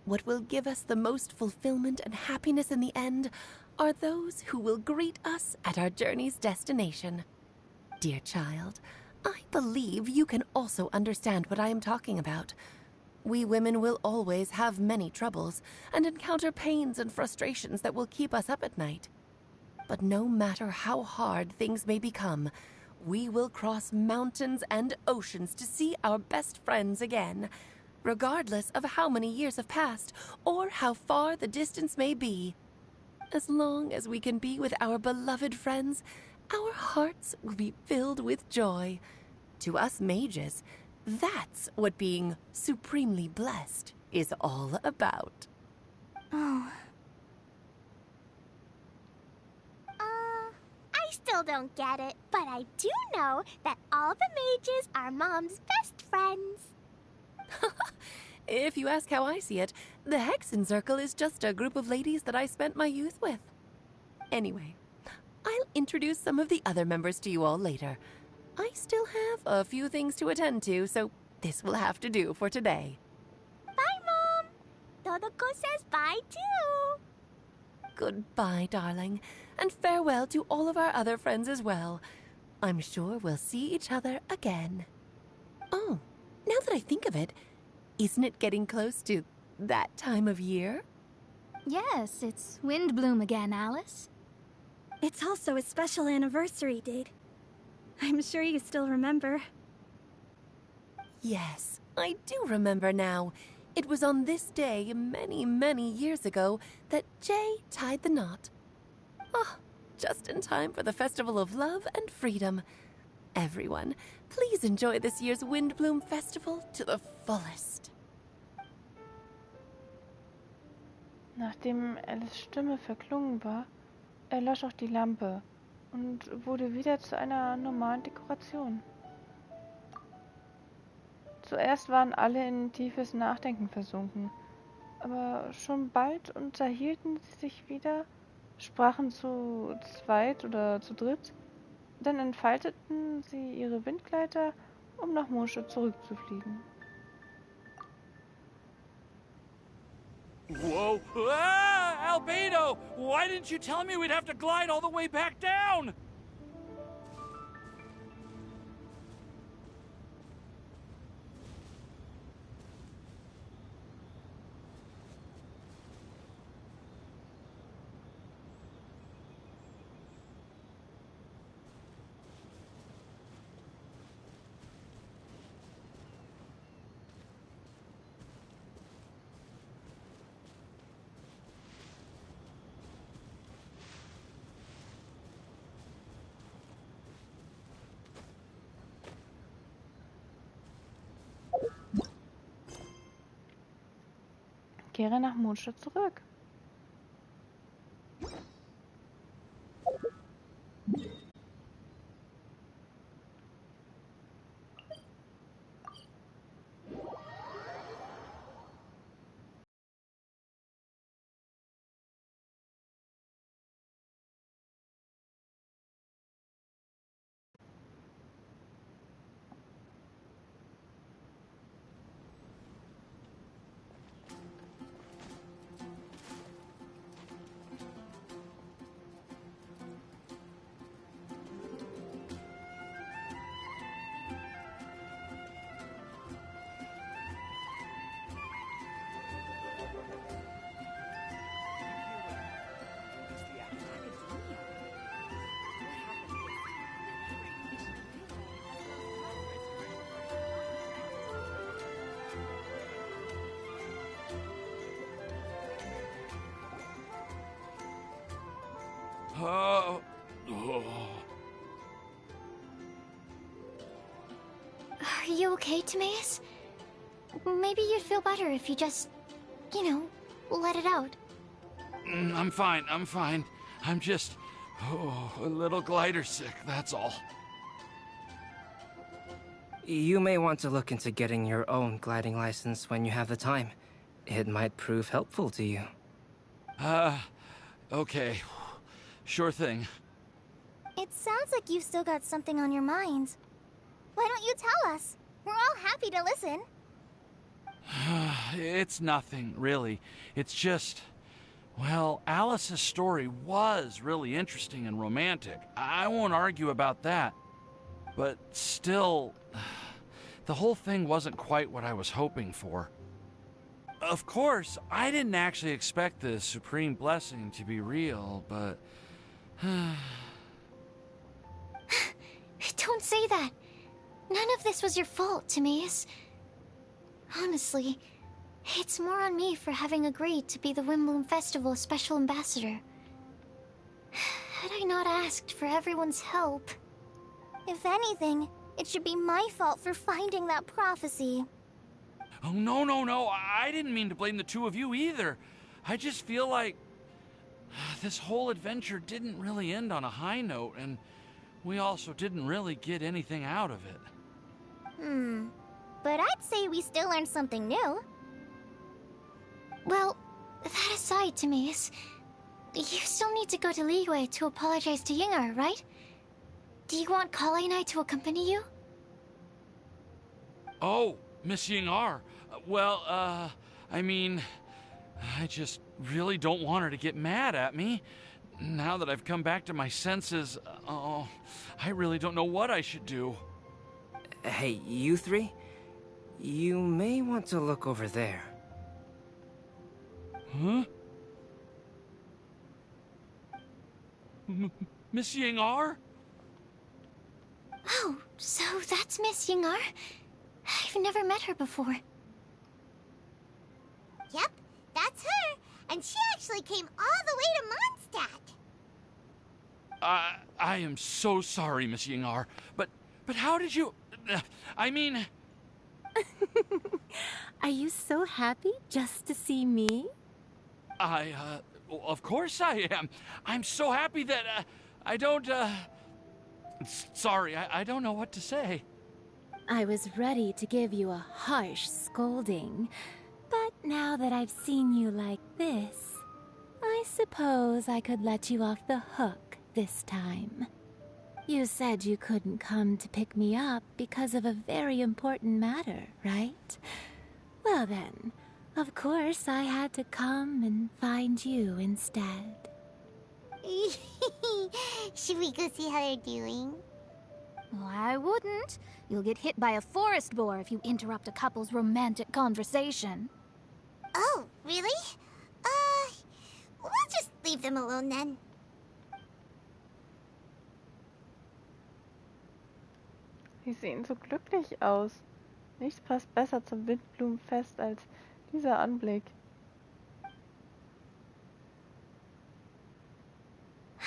What will give us the most fulfillment and happiness in the end are those who will greet us at our journey's destination. Dear child, I believe you can also understand what I am talking about. We women will always have many troubles and encounter pains and frustrations that will keep us up at night. But no matter how hard things may become, we will cross mountains and oceans to see our best friends again, regardless of how many years have passed or how far the distance may be. As long as we can be with our beloved friends, our hearts will be filled with joy. To us mages, that's what being supremely blessed is all about. Oh. I still don't get it, but I do know that all the mages are Mom's best friends. If you ask how I see it, the Hexen Circle is just a group of ladies that I spent my youth with. Anyway, I'll introduce some of the other members to you all later. I still have a few things to attend to, so this will have to do for today. Bye, Mom! I do. Goodbye, darling, and farewell to all of our other friends as well. I'm sure we'll see each other again. Oh, now that I think of it, isn't it getting close to that time of year? Yes, it's Windbloom again, Alice. It's also a special anniversary date. I'm sure you still remember. Yes, I do remember now. It was on this day, many, many years ago, that Jay tied the knot. Oh, just in time for the Festival of Love and Freedom. Everyone, please enjoy this year's Windbloom Festival to the fullest. Nachdem Alice' Stimme verklungen war, erlosch auch die Lampe und wurde wieder zu einer normalen Dekoration. Zuerst waren alle in tiefes Nachdenken versunken, aber schon bald unterhielten sie sich wieder, sprachen zu zweit oder zu dritt, dann entfalteten sie ihre Windgleiter, um nach Mondstadt zurückzufliegen. Whoa! Ah, Albedo! Why didn't you tell me we'd have to glide all the way back down? Kehre nach Mondstadt zurück. Oh. Are you okay, Timaeus? Maybe you'd feel better if you just, let it out. I'm fine, I'm fine. I'm just, a little glider sick, that's all. You may want to look into getting your own gliding license when you have the time. It might prove helpful to you. Okay. Sure thing. It sounds like you've still got something on your mind. Why don't you tell us? We're all happy to listen. It's nothing, really. It's just... Well, Alice's story was really interesting and romantic. I won't argue about that. But still, the whole thing wasn't quite what I was hoping for. Of course, I didn't actually expect the supreme blessing to be real, but... Don't say that. None of this was your fault, Timaeus. Honestly, it's more on me for having agreed to be the Windbloom Festival Special Ambassador. Had I not asked for everyone's help... If anything, it should be my fault for finding that prophecy. Oh, no. I didn't mean to blame the two of you either. I just feel like this whole adventure didn't really end on a high note, and we also didn't really get anything out of it. But I'd say we still learned something new. Well, that aside, Timaeus, you still need to go to Liyue to apologize to Yingar, right? Do you want Kali and I to accompany you? Oh, Miss Yingar. Well, I mean, I just really don't want her to get mad at me. Now that I've come back to my senses, I really don't know what I should do. Hey, you three? You may want to look over there. Huh? Miss Ying-ar? Oh, so that's Miss Ying-ar? I've never met her before. Yep, that's her. And she actually came all the way to Mondstadt. I am so sorry, Miss Ying-ar, but how did you... I mean... Are you so happy just to see me? Of course I am. I'm so happy that, I don't, Sorry, I don't know what to say. I was ready to give you a harsh scolding, but now that I've seen you like this, I suppose I could let you off the hook this time. You said you couldn't come to pick me up because of a very important matter, right? Well then, of course I had to come and find you instead. Should we go see how they're doing? Well, I wouldn't. You'll get hit by a forest boar if you interrupt a couple's romantic conversation. Oh, really? We'll just leave them alone then. Sie sehen so glücklich aus. Nichts passt besser zum Windblumenfest als dieser Anblick.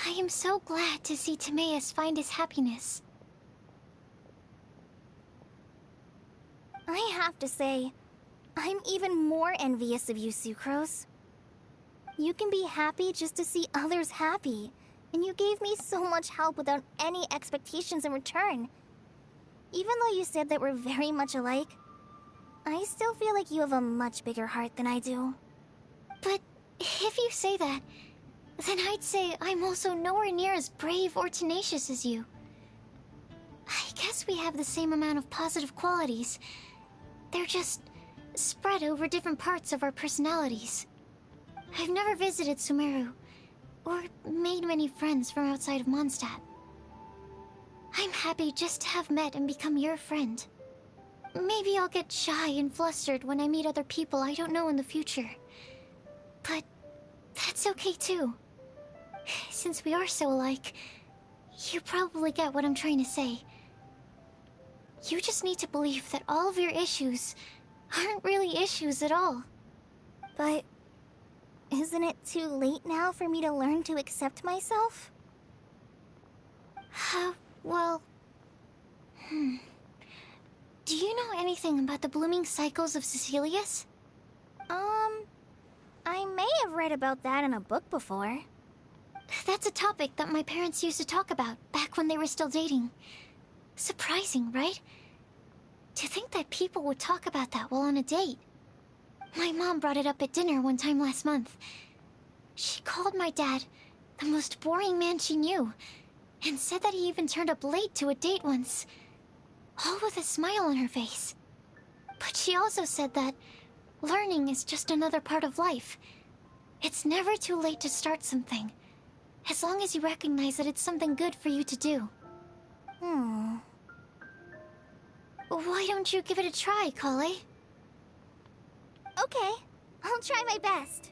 I am so glad to see Timaeus find his happiness. I have to say, I'm even more envious of you, Sucrose. You can be happy just to see others happy, and you gave me so much help without any expectations in return. Even though you said that we're very much alike, I still feel like you have a much bigger heart than I do. But if you say that, then I'd say I'm also nowhere near as brave or tenacious as you. I guess we have the same amount of positive qualities. They're just spread over different parts of our personalities. I've never visited Sumeru, or made many friends from outside of Mondstadt. I'm happy just to have met and become your friend. Maybe I'll get shy and flustered when I meet other people I don't know in the future. But that's okay too. Since we are so alike, you probably get what I'm trying to say. You just need to believe that all of your issues aren't really issues at all. But isn't it too late now for me to learn to accept myself? Well... Do you know anything about the blooming cycles of Cecilius? I may have read about that in a book before. That's a topic that my parents used to talk about back when they were still dating. Surprising, right? To think that people would talk about that while on a date. My mom brought it up at dinner one time last month. She called my dad the most boring man she knew, and said that he even turned up late to a date once, all with a smile on her face. But she also said that learning is just another part of life. It's never too late to start something, as long as you recognize that it's something good for you to do. Why don't you give it a try, Kale? Okay, I'll try my best.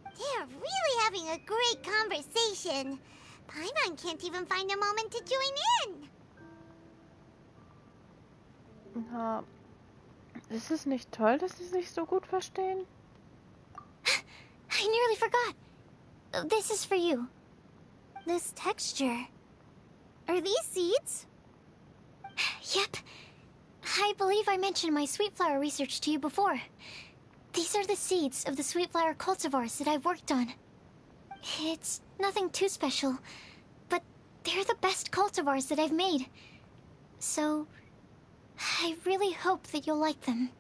They're really having a great conversation. Paimon can't even find a moment to join in. Na, ist es nicht toll, dass sie sich so gut verstehen? I nearly forgot. This is for you. This texture. Are these seeds? Yep. I believe I mentioned my sweet flower research to you before. These are the seeds of the sweet flower cultivars that I've worked on. It's nothing too special, but they're the best cultivars that I've made. So, I really hope that you'll like them.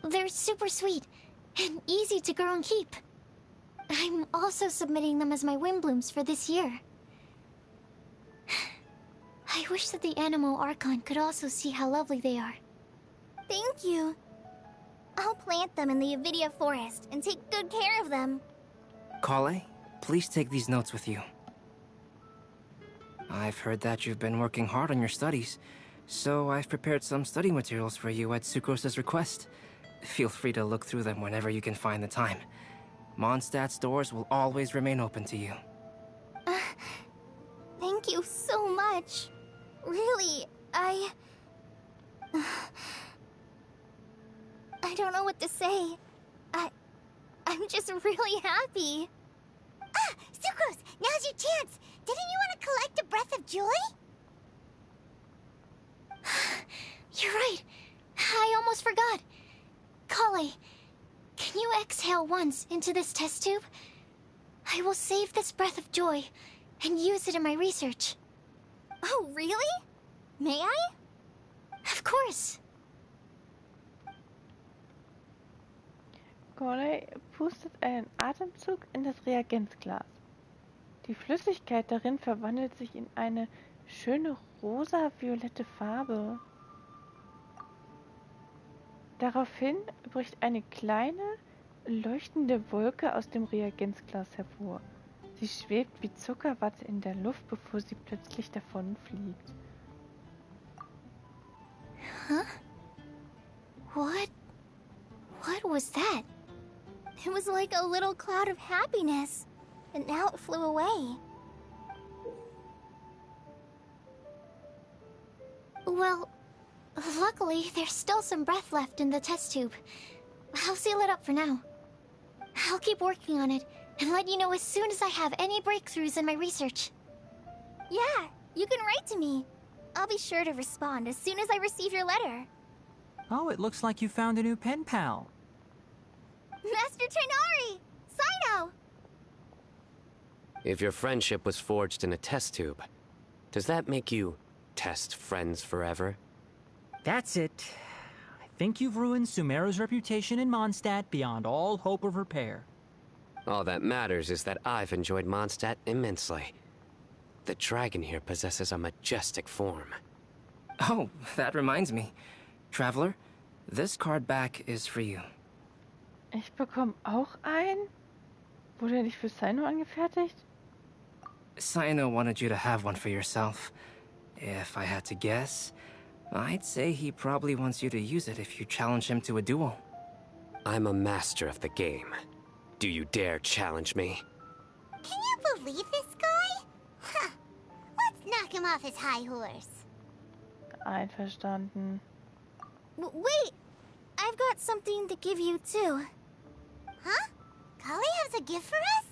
They're super sweet and easy to grow and keep. I'm also submitting them as my wind blooms for this year. I wish that the Animo Archon could also see how lovely they are. Thank you. I'll plant them in the Avidia forest and take good care of them. Kale, please take these notes with you. I've heard that you've been working hard on your studies, so I've prepared some study materials for you at Sucrose's request. Feel free to look through them whenever you can find the time. Mondstadt's doors will always remain open to you. Thank you so much. Really, I don't know what to say. I'm just really happy. Ah, Sucrose, now's your chance. Didn't you want to collect a breath of joy? You're right. I almost forgot. Kale, can you exhale once into this test tube? I will save this breath of joy and use it in my research. Oh, really? May I? Of course. Kale pustet einen Atemzug in das Reagenzglas. Die Flüssigkeit darin verwandelt sich in eine schöne rosa-violette Farbe. Daraufhin bricht eine kleine, leuchtende Wolke aus dem Reagenzglas hervor. Sie schwebt wie Zuckerwatte in der Luft, bevor sie plötzlich davonfliegt. Huh? What was that? It was like a little cloud of happiness, and now it flew away. Well, luckily, there's still some breath left in the test tube. I'll seal it up for now. I'll keep working on it and let you know as soon as I have any breakthroughs in my research. Yeah, you can write to me. I'll be sure to respond as soon as I receive your letter. Oh, it looks like you found a new pen pal. Master Tighnari! Cyno! If your friendship was forged in a test tube, does that make you test friends forever? That's it. I think you've ruined Sumeru's reputation in Mondstadt beyond all hope of repair. All that matters is that I've enjoyed Mondstadt immensely. The dragon here possesses a majestic form. Oh, that reminds me. Traveler, this card back is for you. Ich bekomme auch einen? Wurde er nicht für Cyno angefertigt? Cyno wanted you to have one for yourself. If I had to guess, I'd say he probably wants you to use it if you challenge him to a duel. I'm a master of the game. Do you dare challenge me? Can you believe this guy? Huh. Let's knock him off his high horse. Einverstanden. Wait! I've got something to give you, too. Huh? Kale has a gift for us?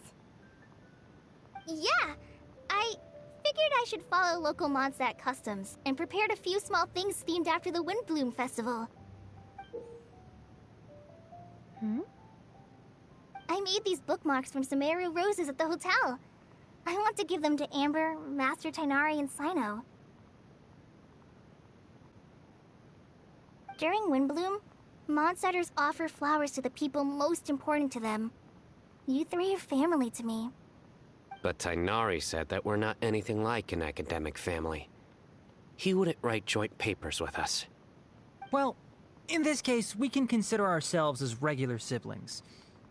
Yeah! I figured I should follow local Mondstadt customs and prepared a few small things themed after the Windbloom Festival. I made these bookmarks from Sumeru roses at the hotel. I want to give them to Amber, Master Tighnari, and Cyno. During Windbloom, Mondstadters offer flowers to the people most important to them. You three are family to me. But Tighnari said that we're not anything like an academic family. He wouldn't write joint papers with us. Well, in this case, we can consider ourselves as regular siblings.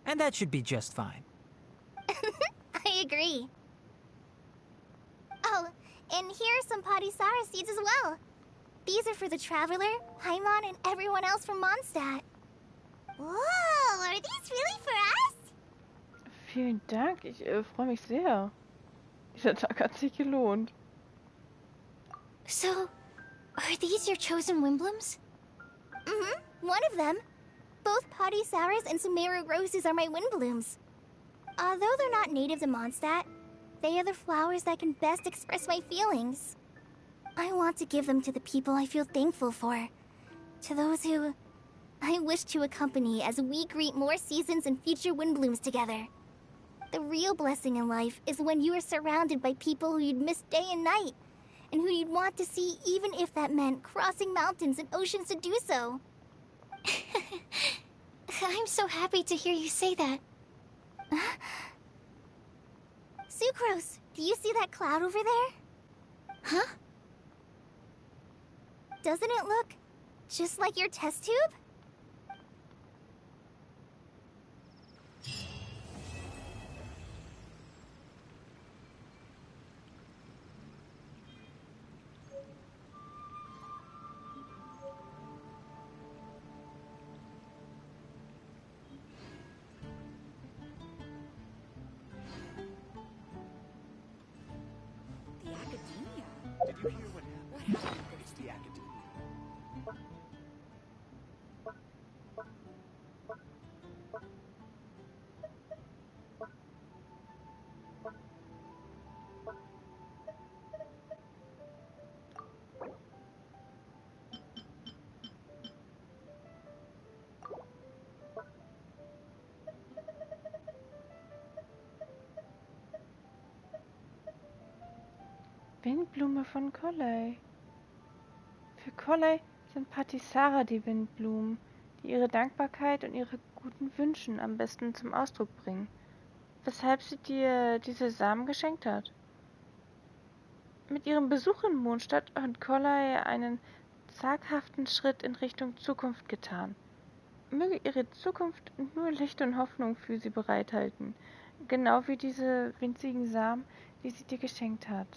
And that should be just fine. I agree. Oh, and here are some Padisara seeds as well. These are for the Traveler, Paimon, and everyone else from Mondstadt. Whoa, are these really for us? Vielen Dank, ich freue mich sehr. Dieser Tag hat sich gelohnt. So, are these your chosen Windblooms? One of them. Both Padisaras and Sumeru roses are my Windblooms. Although they're not native to Mondstadt, they are the flowers that can best express my feelings. I want to give them to the people I feel thankful for. To those who I wish to accompany as we greet more seasons and future Windblooms together. The real blessing in life is when you are surrounded by people who you'd miss day and night, and who you'd want to see even if that meant crossing mountains and oceans to do so. I'm so happy to hear you say that. Sucrose, do you see that cloud over there? Huh? Doesn't it look just like your test tube? Windblume von Collei. Für Collei sind Patisara die Windblumen, die ihre Dankbarkeit und ihre guten Wünschen am besten zum Ausdruck bringen, weshalb sie dir diese Samen geschenkt hat. Mit ihrem Besuch in Mondstadt hat Collei einen zaghaften Schritt in Richtung Zukunft getan. Möge ihre Zukunft nur Licht und Hoffnung für sie bereithalten, genau wie diese winzigen Samen, die sie dir geschenkt hat.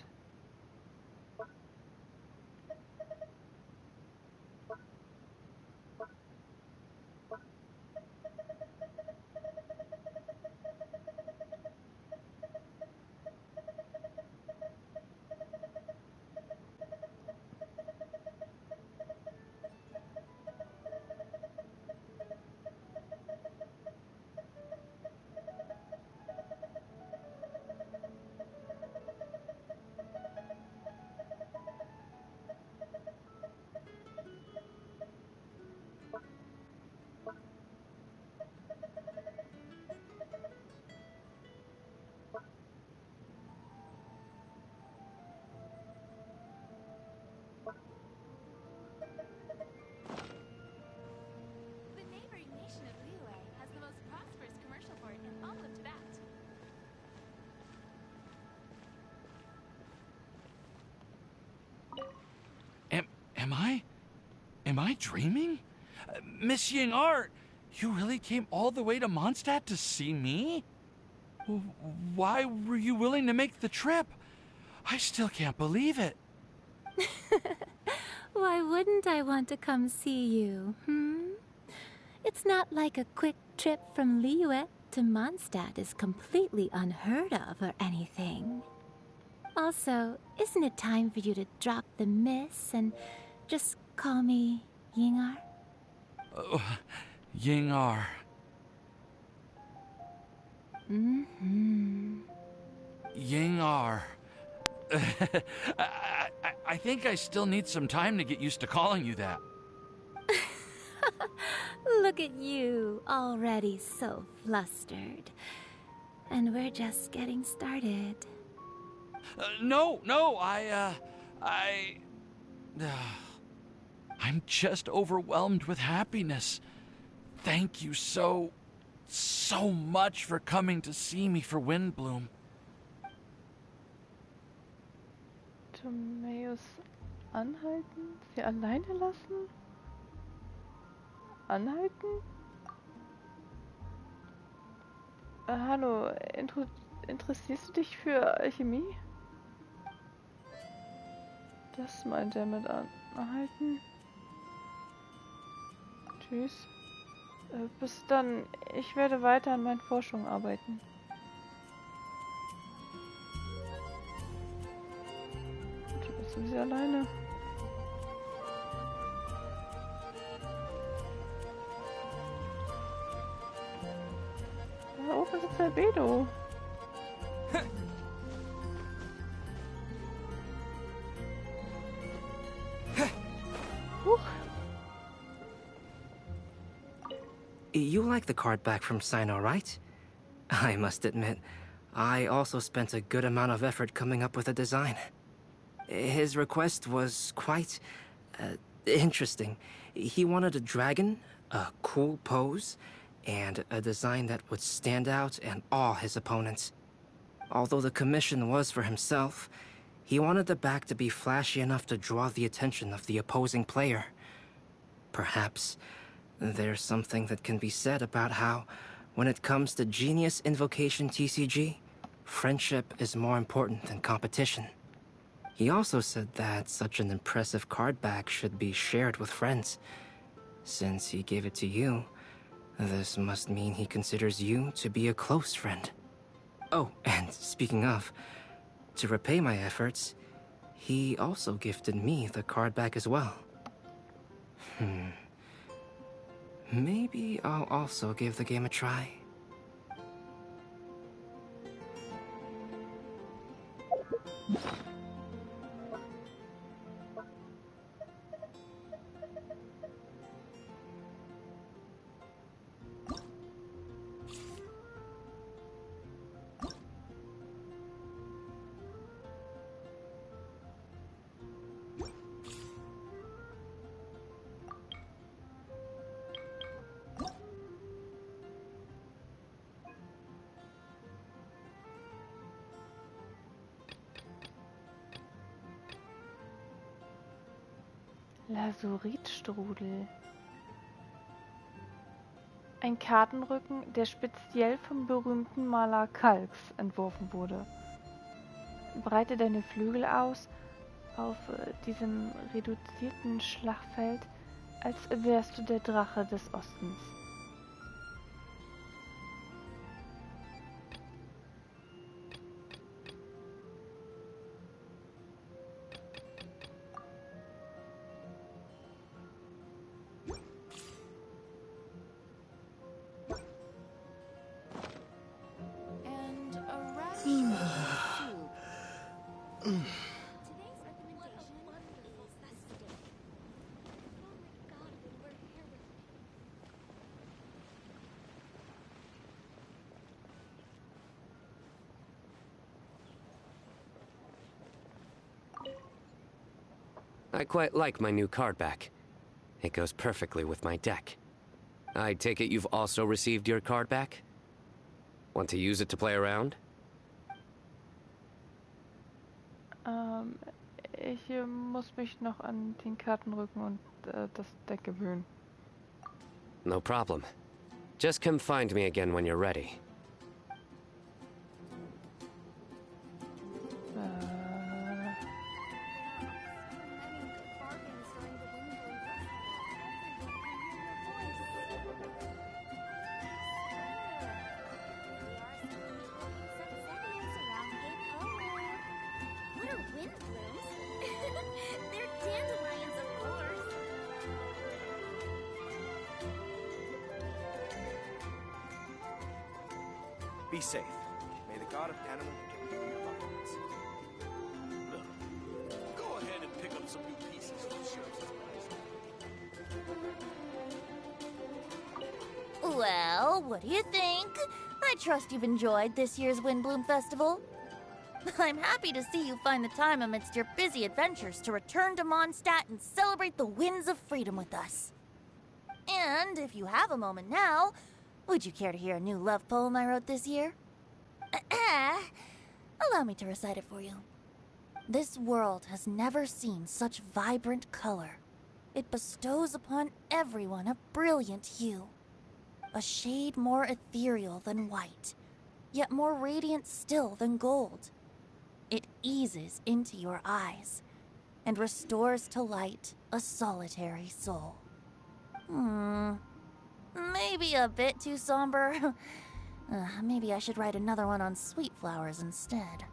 The neighboring nation of Liyue has the most prosperous commercial port in all of Tibet. Am I dreaming? Miss Ying-Art, you really came all the way to Mondstadt to see me? Why were you willing to make the trip? I still can't believe it. Why wouldn't I want to come see you, It's not like a quick trip from Liyue to Mondstadt is completely unheard of or anything. Also, isn't it time for you to drop the miss and just call me Ying-Ar? Ying-Ar. Ying-Ar. I think I still need some time to get used to calling you that. Look at you, already so flustered. And we're just getting started. No, I'm just overwhelmed with happiness. Thank you so much for coming to see me for Windblume. Tomeus anhalten? Sie alleine lassen? Anhalten? Hallo, interessierst du dich für Alchemie? Das meint er mit anhalten. Tschüss. Bis dann. Ich werde weiter an meinen Forschungen arbeiten. Jetzt sind sie alleine. Da oben sitzt Albedo. You like the card back from Sino, right? I must admit, I also spent a good amount of effort coming up with a design. His request was quite interesting. He wanted a dragon, a cool pose, and a design that would stand out and awe his opponents. Although the commission was for himself, he wanted the back to be flashy enough to draw the attention of the opposing player. Perhaps there's something that can be said about how, when it comes to Genius Invocation TCG, friendship is more important than competition. He also said that such an impressive card back should be shared with friends. Since he gave it to you, this must mean he considers you to be a close friend. Oh, and speaking of, to repay my efforts, he also gifted me the card back as well. Maybe I'll also give the game a try. Lazuritstrudel. Ein Kartenrücken, der speziell vom berühmten Maler Kalks entworfen wurde. Breite deine Flügel aus auf diesem reduzierten Schlachtfeld, als wärst du der Drache des Ostens. And a raspberry soup. I quite like my new card back. It goes perfectly with my deck. I take it you've also received your card back? Want to use it to play around? Ich muss mich noch an den Kartenrücken und das Deck gewöhnen. No problem. Just come find me again when you're ready. What are wind blooms? They're dandelions, of course. Be safe. May the god of animal protect you from your loved ones. Go ahead and pick up some new pieces of the shirt. Well, what do you think? I trust you've enjoyed this year's Windbloom Festival. I'm happy to see you find the time amidst your busy adventures to return to Mondstadt and celebrate the winds of freedom with us. And if you have a moment now, would you care to hear a new love poem I wrote this year? Allow me to recite it for you. This world has never seen such vibrant color. It bestows upon everyone a brilliant hue. A shade more ethereal than white, yet more radiant still than gold. It eases into your eyes and restores to light a solitary soul. Maybe a bit too somber. Maybe I should write another one on sweet flowers instead.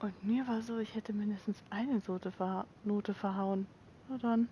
Und mir war so, ich hätte mindestens eine Note verhauen. Na dann.